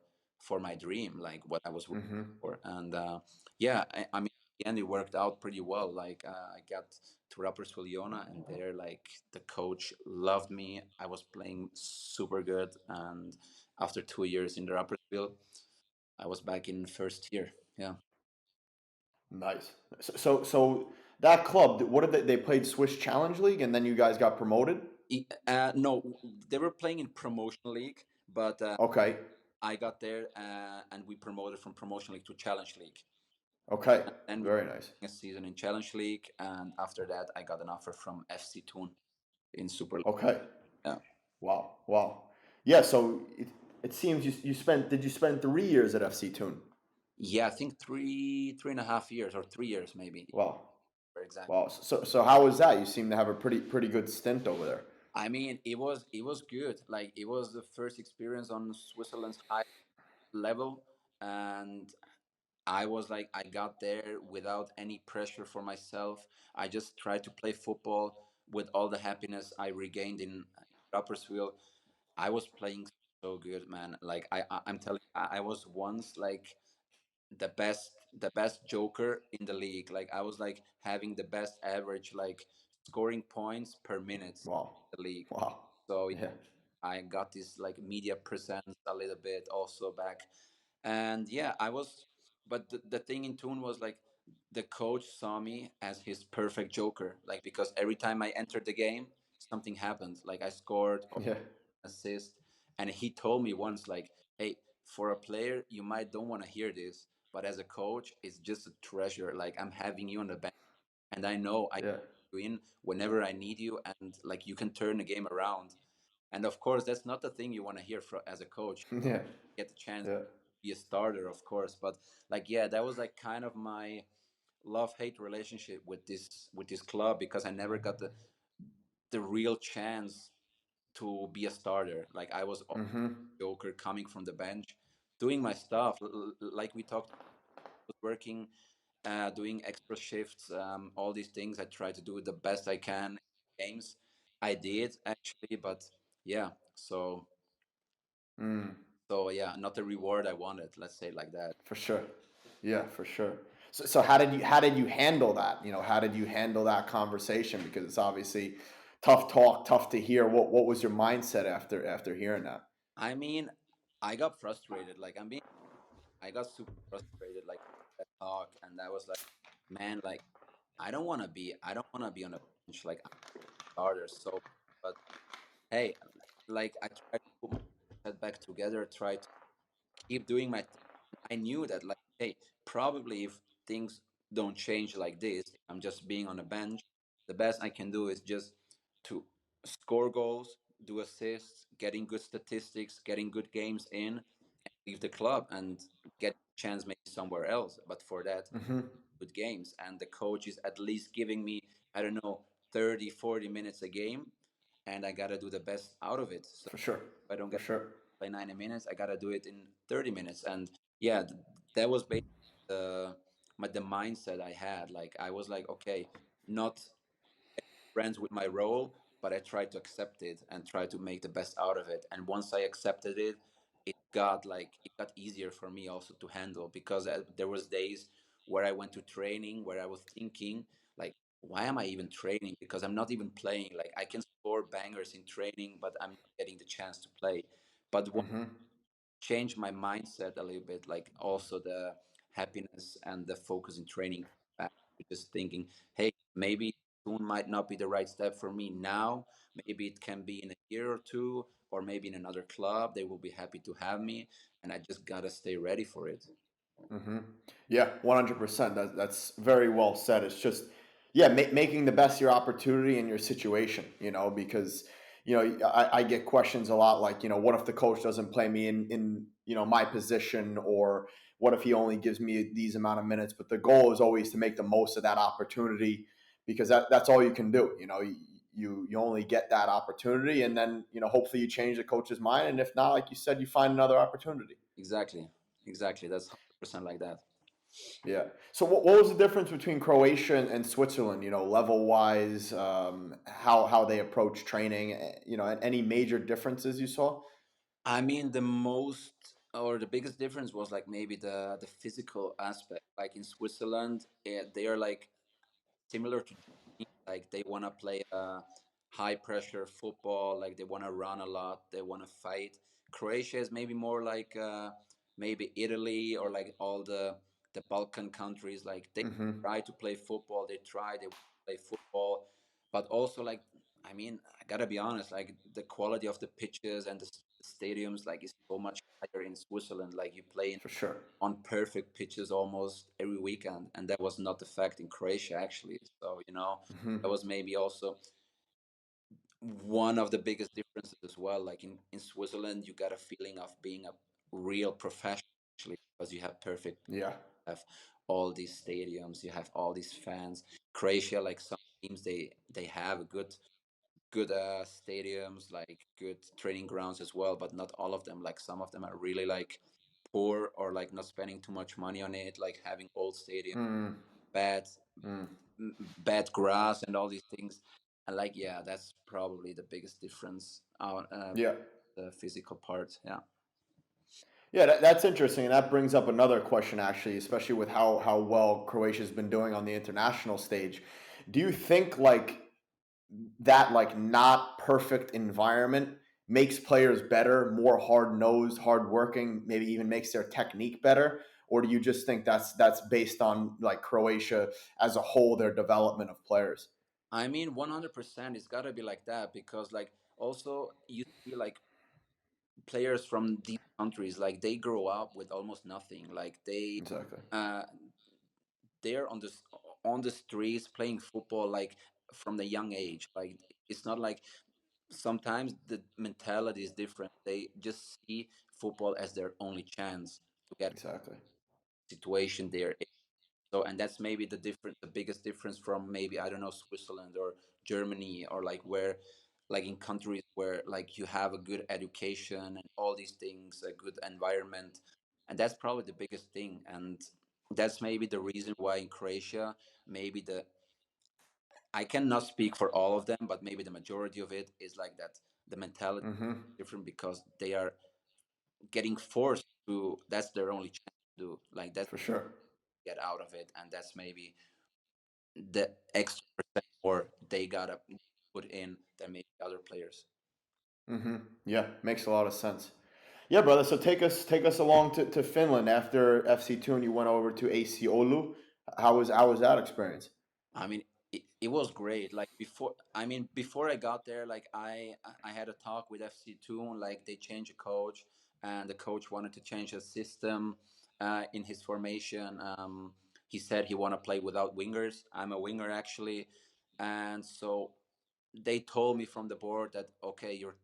my dream, like what I was working Mm-hmm. for. And yeah, I mean, in the end, it worked out pretty well. Like I got to Rappers Viliona, and there, like the coach loved me. I was playing super good, and after 2 years in the Rappersville, I was back in first year. Yeah. Nice. So that club, what did they played Swiss Challenge League, and then you guys got promoted? No, they were playing in promotion league, but Okay. I got there, and we promoted from promotion league to challenge league. Okay. Then we Very nice. played a season in challenge league, and after that, I got an offer from FC Thun in Super League. Okay. Yeah, Wow. Wow. Yeah. So it seems you spent. Did you spend 3 years at FC Thun? yeah, I think three and a half years or 3 years maybe. Wow. For exact. Wow. So how was that? You seem to have a pretty good stint over there. I mean, it was good. Like it was the first experience on Switzerland's high level, and I was like, I got there without any pressure for myself. I just tried to play football with all the happiness I regained in Rapperswil. I was playing so good, man. Like I'm telling you, I was once like the best joker in the league. Like I was like having the best average, like scoring points per minute Wow. in the league. Wow. So Yeah. I got this like media presence a little bit also back. And yeah, I was, but the thing in Tune was like the coach saw me as his perfect joker, like because every time I entered the game, something happened. Like I scored or Yeah. assist, and he told me once, like, hey, for a player, you might don't want to hear this, but as a coach, it's just a treasure. Like I'm having you on the bench, and I know I can Yeah. put you in whenever I need you, and like you can turn the game around. And of course, that's not the thing you want to hear as a coach. Yeah. Get the chance to Yeah. be a starter, of course. But like, yeah, that was like kind of my love-hate relationship with this club, because I never got the real chance to be a starter. Like I was always Mm-hmm. a joker coming from the bench, doing my stuff. Like we talked, was working, doing extra shifts, all these things. I try to do the best I can in games. I did actually, but yeah. Mm. So yeah, not the reward I wanted. Let's say like that. For sure. Yeah, for sure. So how did you handle that? How did you handle that conversation? Because it's obviously tough talk, tough to hear. What was your mindset after hearing that? I mean, I got frustrated. I got super frustrated. Like that talk, and I was like, man, like I don't want to be on a bench. Like I'm a starter. So, but hey, like I tried to put my head back together, try to keep doing my thing. I knew that, like, hey, probably if things don't change like this, I'm just being on a bench. The best I can do is just to score goals, do assists, getting good statistics, getting good games in, and leave the club and get a chance maybe somewhere else. But for that, Mm-hmm. good games, and the coach is at least giving me, I don't know, 30, 40 minutes a game, and I gotta do the best out of it. So For sure. if I don't For get sure. play 90 minutes, I gotta do it in 30 minutes. And yeah, that was basically the mindset I had. Like I was like, okay, not friends with my role, but I tried to accept it and try to make the best out of it. And once I accepted it, it got easier for me also to handle, because there was days where I went to training where I was thinking like, why am I even training? Because I'm not even playing. Like I can score bangers in training, but I'm not getting the chance to play. But Mm-hmm. change my mindset a little bit, like also the happiness and the focus in training back to just thinking, hey, maybe soon might not be the right step for me now. Maybe it can be in a year or two, or maybe in another club. They will be happy to have me, and I just gotta stay ready for it. Mm-hmm. Yeah, 100%. That's very well said. It's just, yeah, making the best of your opportunity and your situation, because, I get questions a lot like, what if the coach doesn't play me in my position, or what if he only gives me these amount of minutes? But the goal is always to make the most of that opportunity, because that's all you can do. You only get that opportunity, and then, hopefully you change the coach's mind. And if not, like you said, you find another opportunity. Exactly, exactly. That's 100% like that. Yeah. So what was the difference between Croatia and Switzerland? Level wise, how they approach training. And any major differences you saw? I mean, the most or the biggest difference was like maybe the physical aspect. Like in Switzerland, they are like similar to Germany. Like they want to play high pressure football. Like they want to run a lot. They want to fight. Croatia is maybe more like maybe Italy, or like all the Balkan countries. Like they Mm-hmm. try to play football. They want to play football, but also like, I mean, I gotta be honest. Like the quality of the pitches and the stadiums like is so much higher in Switzerland. Like you play For sure. on perfect pitches almost every weekend, and that was not the fact in Croatia actually. So Mm-hmm. that was maybe also one of the biggest differences as well. Like in Switzerland, you got a feeling of being a real professional actually, because you have perfect, Yeah. have all these stadiums, you have all these fans. Croatia, like some teams, they have good stadiums, like good training grounds as well, but not all of them. Like some of them are really like poor, or like not spending too much money on it, like having old stadiums, Mm. bad Mm. bad grass and all these things. And like, yeah, that's probably the biggest difference on Yeah. the physical part. Yeah. Yeah, that's interesting, and that brings up another question, actually, especially with how well Croatia's been doing on the international stage. Do you think that not perfect environment makes players better, more hard nosed, hard working, maybe even makes their technique better? Or do you just think that's based on like Croatia as a whole, their development of players? I mean, 100% it's got to be like that, because like also you see like players from these countries, like they grow up with almost nothing. Like Exactly. uh they're on the streets playing football like from the young age. Like it's not like, sometimes the mentality is different. They just see football as their only chance to get Exactly. situation there. So, and that's maybe the biggest difference from maybe, I don't know, Switzerland or Germany, or like where, like in countries where like you have a good education and all these things, a good environment, and that's probably the biggest thing. And that's maybe the reason why in Croatia, maybe I cannot speak for all of them, but maybe the majority of it is like that. The mentality Mm-hmm. is different because they are getting forced to. That's their only chance to do. Like that's For sure. get out of it, and that's maybe the extra percent more they gotta put in than maybe other players. Mm-hmm. Yeah, makes a lot of sense. Yeah, brother. So take us along to Finland after FC Thun. You went over to AC Oulu. How was that experience? I mean, it was great. Like before, I mean, before I got there, like I had a talk with FC Thun. Like they changed a coach, and the coach wanted to change the system in his formation. He said he want to play without wingers. I'm a winger actually, and so they told me from the board that okay, your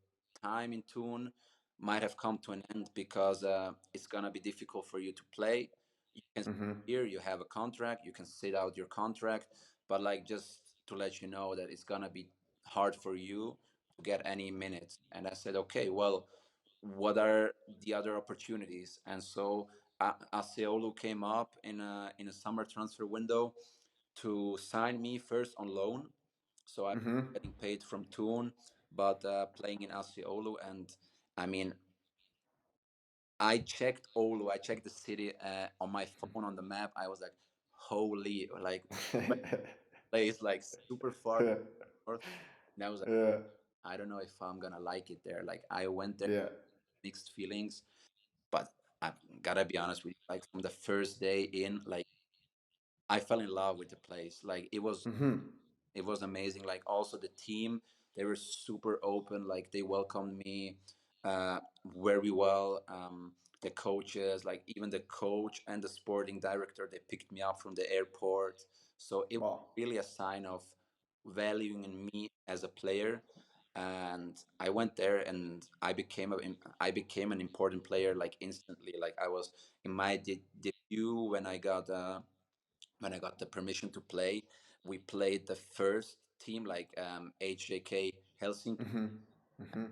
time in Thun. might have come to an end because it's gonna be difficult for you to play. You can Mm-hmm. here you have a contract, you can sit out your contract, but like just to let you know that it's gonna be hard for you to get any minutes. And I said, okay, well, what are the other opportunities? And so Aseolu came up in a summer transfer window to sign me first on loan. So I'm Mm-hmm. getting paid from Thun, but playing in Aseolu. And I mean, I checked Oulu, I checked the city on my phone on the map. I was like, holy, like place like super far Yeah. north. And I was like, Yeah. I don't know if I'm gonna like it there. Like I went there, Yeah. mixed feelings, but I gotta be honest with you, like from the first day in, like I fell in love with the place. Like Mm-hmm. it was amazing. Like also the team, they were super open. Like they welcomed me very well. The coaches, like even the coach and the sporting director, they picked me up from the airport. So it was Wow. really a sign of valuing in me as a player. And I went there and I became an important player like instantly. Like I was in my debut when I got the permission to play. We played the first team, like HJK Helsinki. Mm-hmm. Mm-hmm.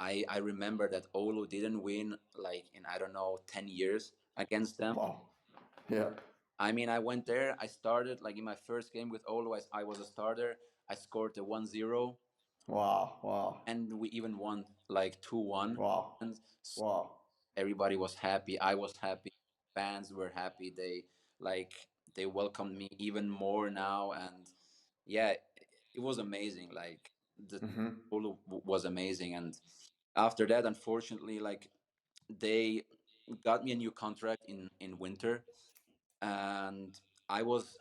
I remember that Oulu didn't win like in I don't know 10 years against them. Wow. Yeah. I mean, I went there. I started like in my first game with Oulu. I was a starter. I scored the 1-0, Wow. Wow. and we even won like 2-1. Wow. And Wow. everybody was happy. I was happy. Fans were happy. They welcomed me even more now, and yeah, it was amazing. Like the Mm-hmm. polo was amazing, and after that, unfortunately, like they got me a new contract in winter, and I was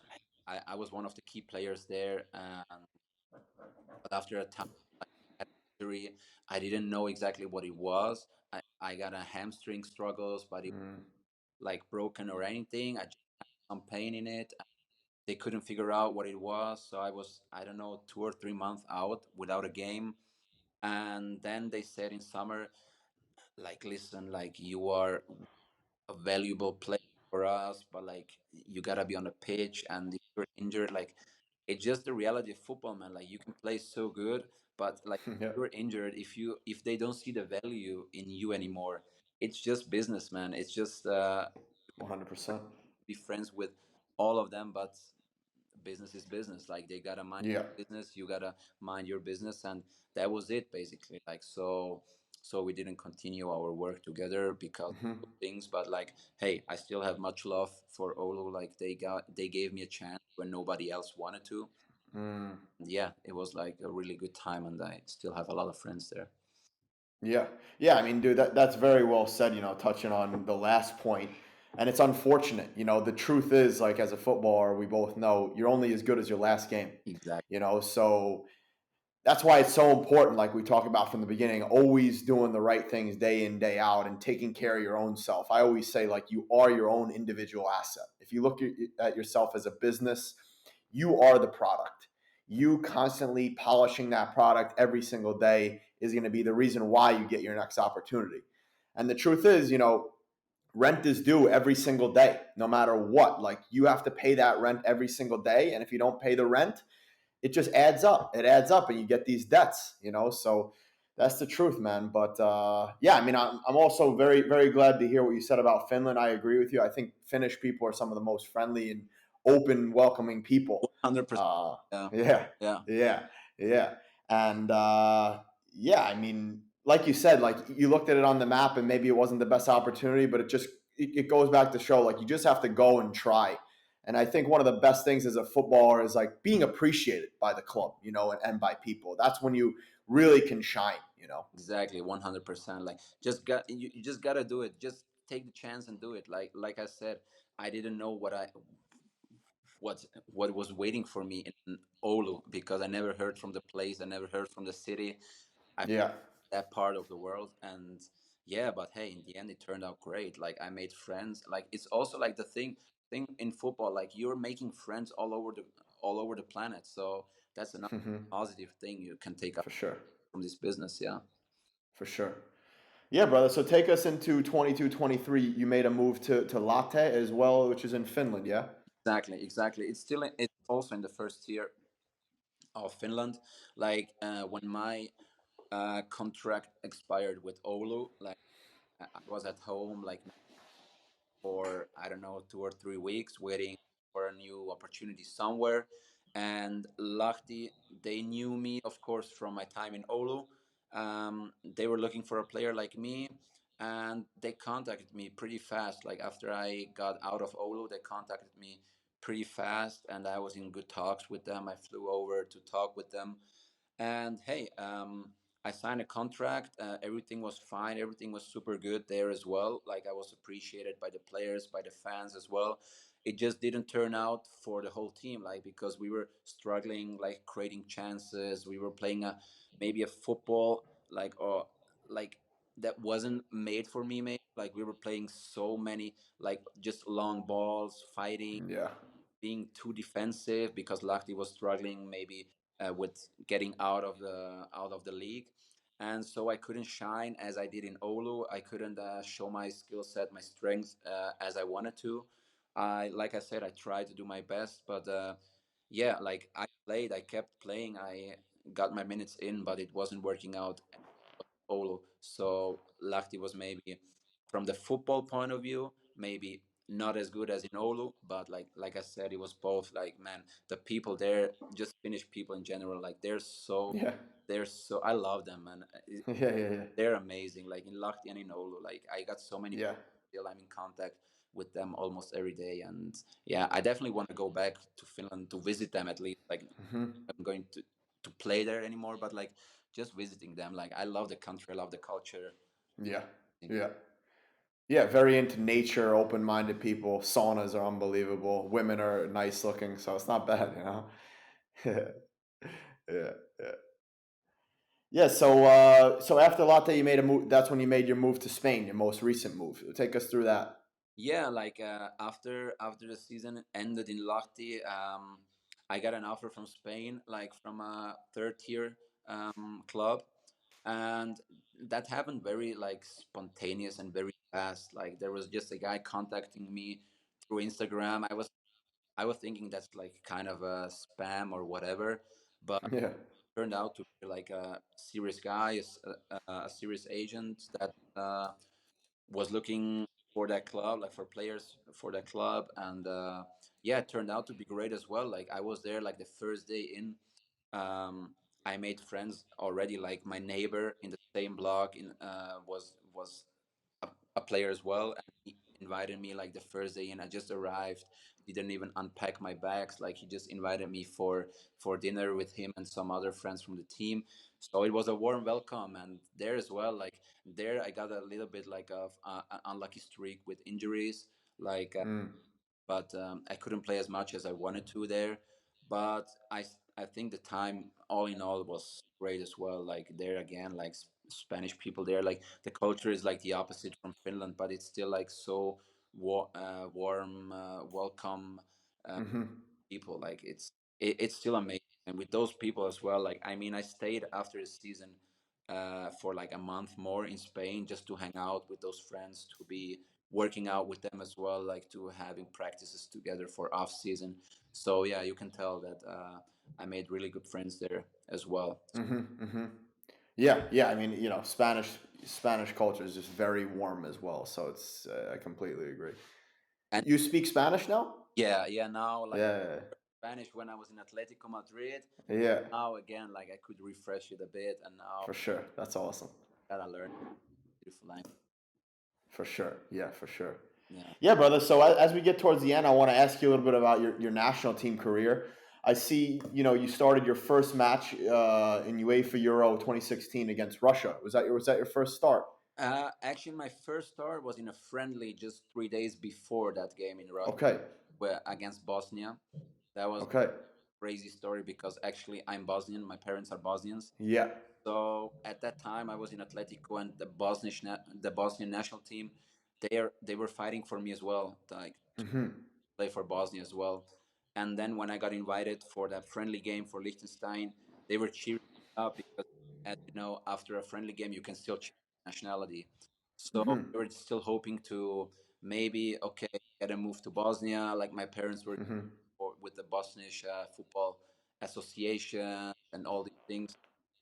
I was one of the key players there, and but after a time like, I had injury, I didn't know exactly what it was. I got a hamstring struggles, but it Mm. like broken or anything. I just had some pain in it. They couldn't figure out what it was, so I was I don't know 2 or 3 months out without a game. And then they said in summer, like, listen, like you are a valuable player for us, but like you gotta be on the pitch, and if you're injured, like it's just the reality of football, man. Like you can play so good, but like Yeah. you're injured, if they don't see the value in you anymore, it's just business, man. It's just 100%. be friends with all of them, but business is business. Like they gotta mind Yeah. business, you gotta mind your business, and that was it basically. Like so we didn't continue our work together because Mm-hmm. of things. But like, hey, I still have much love for Olu. Like they gave me a chance when nobody else wanted to. Mm. And yeah, it was like a really good time, and I still have a lot of friends there. Yeah. Yeah. I mean, dude, that's very well said, touching on the last point. And it's unfortunate. The truth is, like, as a footballer, we both know you're only as good as your last game, Exactly. So that's why it's so important, like we talked about from the beginning, always doing the right things day in, day out, and taking care of your own self. I always say, like, you are your own individual asset. If you look at yourself as a business, you are the product. You constantly polishing that product every single day is going to be the reason why you get your next opportunity. And the truth is, rent is due every single day, no matter what. Like, you have to pay that rent every single day. And if you don't pay the rent, it just adds up. It adds up, and you get these debts. So that's the truth, man. But yeah, I mean, I'm also very, very glad to hear what you said about Finland. I agree with you. I think Finnish people are some of the most friendly and open, welcoming people. 100%. Yeah. Yeah, Yeah. yeah, yeah. And yeah, I mean, like you said, like you looked at it on the map, and maybe it wasn't the best opportunity, but it goes back to show, like, you just have to go and try. And I think one of the best things as a footballer is like being appreciated by the club, and by people. That's when you really can shine. Exactly, 100%. Like you just gotta do it. Just take the chance and do it. Like I said, I didn't know what was waiting for me in Oulu because I never heard from the place. I never heard from the city. I Yeah. that part of the world, and yeah, but hey, in the end it turned out great. Like I made friends. Like it's also like the thing in football, like you're making friends all over the planet. So that's another positive thing you can take up For sure. from this business. Yeah. For sure. Yeah, brother. So take us into 22-23. You made a move to Latte as well, which is in Finland, yeah? Exactly, exactly. It's also in the first tier of Finland. Like when my contract expired with Oulu, like I was at home like for I don't know 2 or 3 weeks waiting for a new opportunity somewhere. And Lahti, they knew me, of course, from my time in Oulu. They were looking for a player like me, and they contacted me pretty fast. Like after I got out of Oulu, they contacted me pretty fast, and I was in good talks with them. I flew over to talk with them, and hey, I signed a contract. Everything was fine. Everything was super good there as well. Like I was appreciated by the players, by the fans as well. It just didn't turn out for the whole team, like because we were struggling, like creating chances. We were playing a maybe a football like that wasn't made for me. Maybe like we were playing so many like just long balls, fighting, Yeah. being too defensive because Lahti was struggling maybe with getting out of the league, and so I couldn't shine as I did in Oulu. I couldn't show my skill set, my strengths as I wanted to. Like I said, I tried to do my best, but yeah, like I played, I kept playing, I got my minutes in, but it wasn't working out Oulu. So Lahti was maybe from the football point of view, maybe not as good as in Oulu, but like I said, it was both like man, the people there, just Finnish people in general, like Yeah. they're so I love them, man. Yeah, yeah, yeah. They're amazing. Like in Lahti and in Oulu, like I got so many Yeah. still I'm in contact with them almost every day, and yeah, I definitely want to go back to Finland to visit them at least. Like I'm going to play there anymore, but like just visiting them. Like I love the country, I love the culture. Yeah. Yeah. Yeah, very into nature, open-minded people. Saunas are unbelievable. Women are nice looking, so it's not bad, you know. Yeah, yeah, yeah. So after Latte, you made a move. That's when you made your move to Spain, your most recent move. Take us through that. Yeah, like after the season ended in Lahti, I got an offer from Spain, like from a third tier club, and that happened very like spontaneous and very fast. Like there was just a guy contacting me through Instagram. I was thinking that's like kind of a spam or whatever, but Yeah. turned out to be like a serious guy, a serious agent that was looking for that club, like for players for that club, and yeah, it turned out to be great as well. Like I was there like the first day in. I made friends already. Like my neighbor in the same block in was a player as well, and he invited me like the first day in. I just arrived, didn't even unpack my bags. Like he just invited me for dinner with him and some other friends from the team. So it was a warm welcome, and there as well. Like there, I got a little bit like of an unlucky streak with injuries. Like but I couldn't play as much as I wanted to there. But I think the time all in all was great as well. Like there again, like Spanish people there, like the culture is like the opposite from Finland, but it's still like so warm, welcome people. Like it's still amazing, and with those people as well. Like I mean, I stayed after the season for like a month more in Spain just to hang out with those friends, to be working out with them as well, like to having practices together for off season. So yeah, you can tell that I made really good friends there as well. Yeah, yeah. I mean, Spanish culture is just very warm as well. So it's I completely agree. And You speak Spanish now? yeah, yeah. Now like Yeah, Spanish when I was in Atletico Madrid. yeah, Now again, like I could refresh it a bit, and now for sure. That's awesome. gotta learn beautiful language. For sure. Yeah, for sure. Yeah. Yeah, brother. So as we get towards the end, I want to ask you a little bit about your national team career. I see, you started your first match in UEFA Euro 2016 against Russia. Was that your first start? Actually, my first start was in a friendly just 3 days before that game in Russia, Okay. where against Bosnia. That was Okay. crazy story because actually I'm Bosnian. My parents are Bosnians. Yeah. So at that time I was in Atletico, and the Bosnian national team, they were fighting for me as well, like to play for Bosnia as well. And then when I got invited for that friendly game for Liechtenstein, they were cheering me up because, as you know, after a friendly game you can still cheer nationality. So we were still hoping to maybe get a move to Bosnia. Like my parents were with the Bosnian football association and all these things.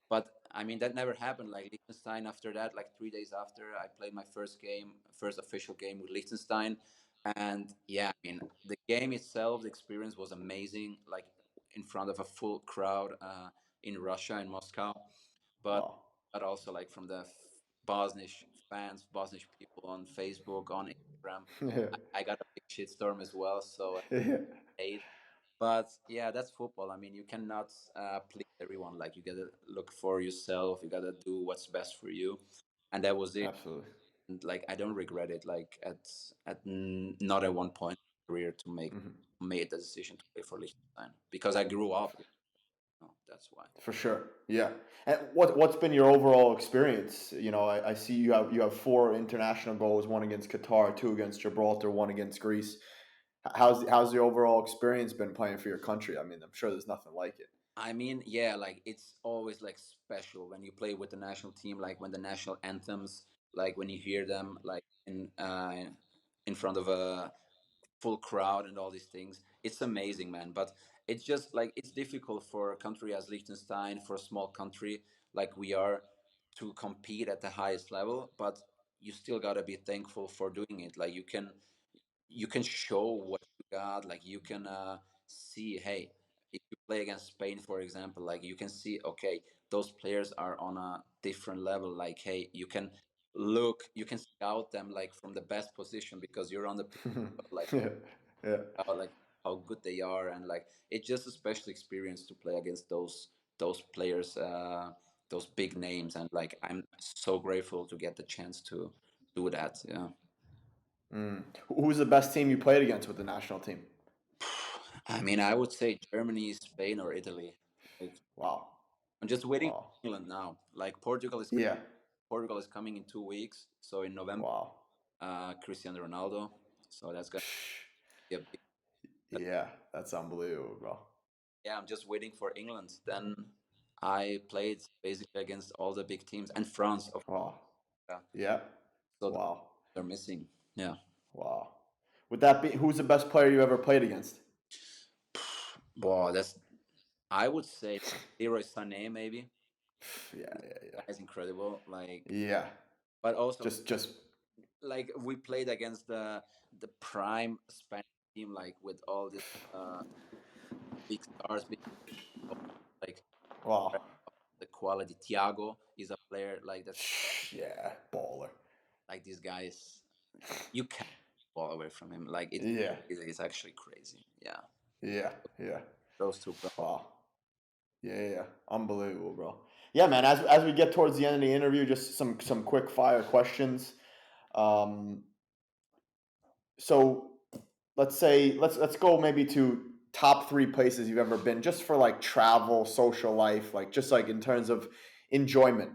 But I mean that never happened. Like Liechtenstein, after that, like 3 days after, I played my first official game with Liechtenstein, and yeah, I mean the game itself, the experience was amazing. Like in front of a full crowd in Russia, in Moscow, but Wow. also like from the Bosnian fans, Bosnian people on Facebook, on Instagram. Yeah. I got a big shitstorm as well, so Yeah. hate. But yeah, that's football. I mean, you cannot please everyone. Like you gotta look for yourself. You gotta do what's best for you, and that was it. Absolutely. And like I don't regret it. Like not at one point in my career to made the decision to play for Liechtenstein because I grew up. That's why. For sure. Yeah. And what's been your overall experience? You know, I see you have 4 international goals, one against Qatar, 2 against Gibraltar, one against Greece. How's the overall experience been playing for your country? I mean, I'm sure there's nothing like it. I mean, yeah, like it's always like special when you play with the national team, like when the national anthems, like when you hear them, like in front of a full crowd and all these things. It's amazing, man. But it's just like it's difficult for a country as Liechtenstein, for a small country like we are, to compete at the highest level. But you still gotta be thankful for doing it. Like you can show what you got. Like you can see, hey, if you play against Spain, for example, like you can see, okay, those players are on a different level. Like, hey, you can scout them like from the best position because you're on the pitch, like Yeah. Yeah. like how good they are, and like it's just a special experience to play against those players, those big names, and like I'm so grateful to get the chance to do that. Yeah. Who's the best team you played against with the national team? I mean, I would say Germany, Spain, or Italy. Like, Wow. I'm just waiting Wow. for England now. Like Yeah. Portugal is coming in 2 weeks. So in November, Wow. Cristiano Ronaldo. So that's gonna be a big. Yeah, that's unbelievable, bro. Yeah, I'm just waiting for England. Then I played basically against all the big teams and France, of Wow. course. Yeah. So Wow. they're missing. Yeah. Wow. Would that be who's the best player you ever played against? Wow, that's. I would say Leroy Sané maybe. Yeah, yeah, That's incredible. Like, yeah. Yeah. but also Just like we played against the prime Spanish team, like with all these big stars, big like wow. the quality. Thiago is a player like that's Yeah, baller. like these guys. You can't fall away from him. Like Yeah. it's actually crazy. Yeah, Yeah. Yeah. those two. Bro. Wow. Yeah, yeah, yeah. Unbelievable, bro. Yeah, man. As we get towards the end of the interview, just some quick fire questions. Um, so let's say let's go maybe to top 3 places you've ever been, just for like travel, social life, like just like in terms of enjoyment.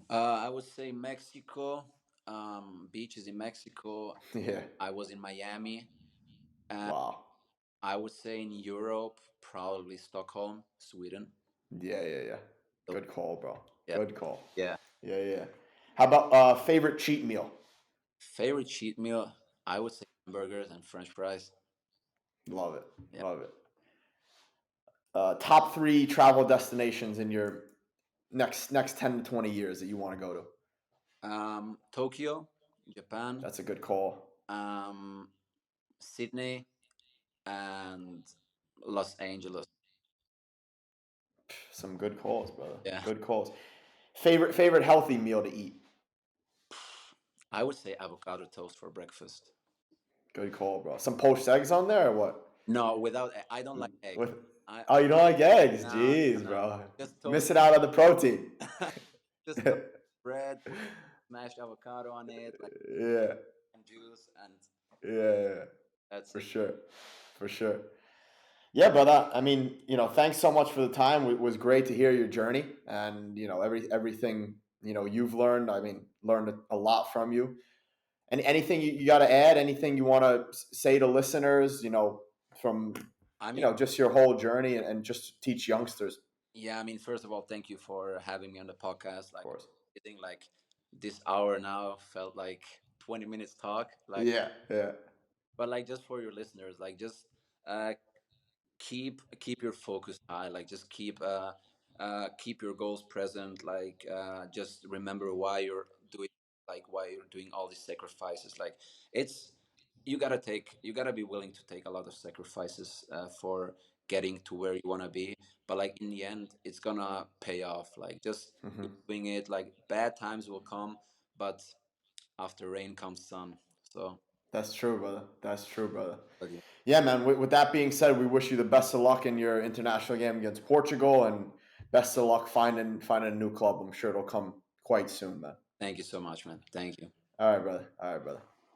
I would say Mexico. Beaches in Mexico. Yeah. I was in Miami, and Wow. I would say in Europe, probably Stockholm, Sweden. Yeah, yeah, yeah. So, Good call, bro. yeah, Good call. yeah. Yeah, yeah. How about favorite cheat meal? Favorite cheat meal, I would say hamburgers and French fries. Love it. Yeah. Love it. Top 3 travel destinations in your next 10 to 20 years that you want to go to. Tokyo, Japan, That's a good call. um, Sydney, and Los Angeles. Some good calls, brother. Yeah. Good calls. Favorite healthy meal to eat. I would say avocado toast for breakfast. Good call, bro. Some poached eggs on there or what? No, without I don't like eggs. With I oh, you don't like eggs? no, Jeez, no, no. bro. Just toast, Missing out on the protein. just toast bread, put mashed avocado on it, like Yeah, juice, and yeah, that's for it. sure, for sure. Yeah, brother. I mean, thanks so much for the time. It was great to hear your journey, and everything you've learned. I mean, learned a lot from you. And anything you got to add? Anything you want to say to listeners? From I mean, just your whole journey and just teach youngsters. yeah, I mean, first of all, thank you for having me on the podcast. Of Like, course. I think like this hour now felt like 20 minutes talk. Like, Yeah, yeah. but like just for your listeners, like just uh, keep your focus high. Like just keep your goals present. Like just remember why you're doing why you're doing all these sacrifices. Like it's you gotta be willing to take a lot of sacrifices for getting to where you want to be. But like in the end, it's gonna pay off. Like just keep Hmm. doing it. Like bad times will come, but after rain comes sun. So, That's true, brother. That's true, brother. but yeah, Yeah, man. With that being said, we wish you the best of luck in your international game against Portugal, and best of luck finding a new club. I'm sure it'll come quite soon, man. thank you so much, man. Thank you. All right, brother. All right, brother.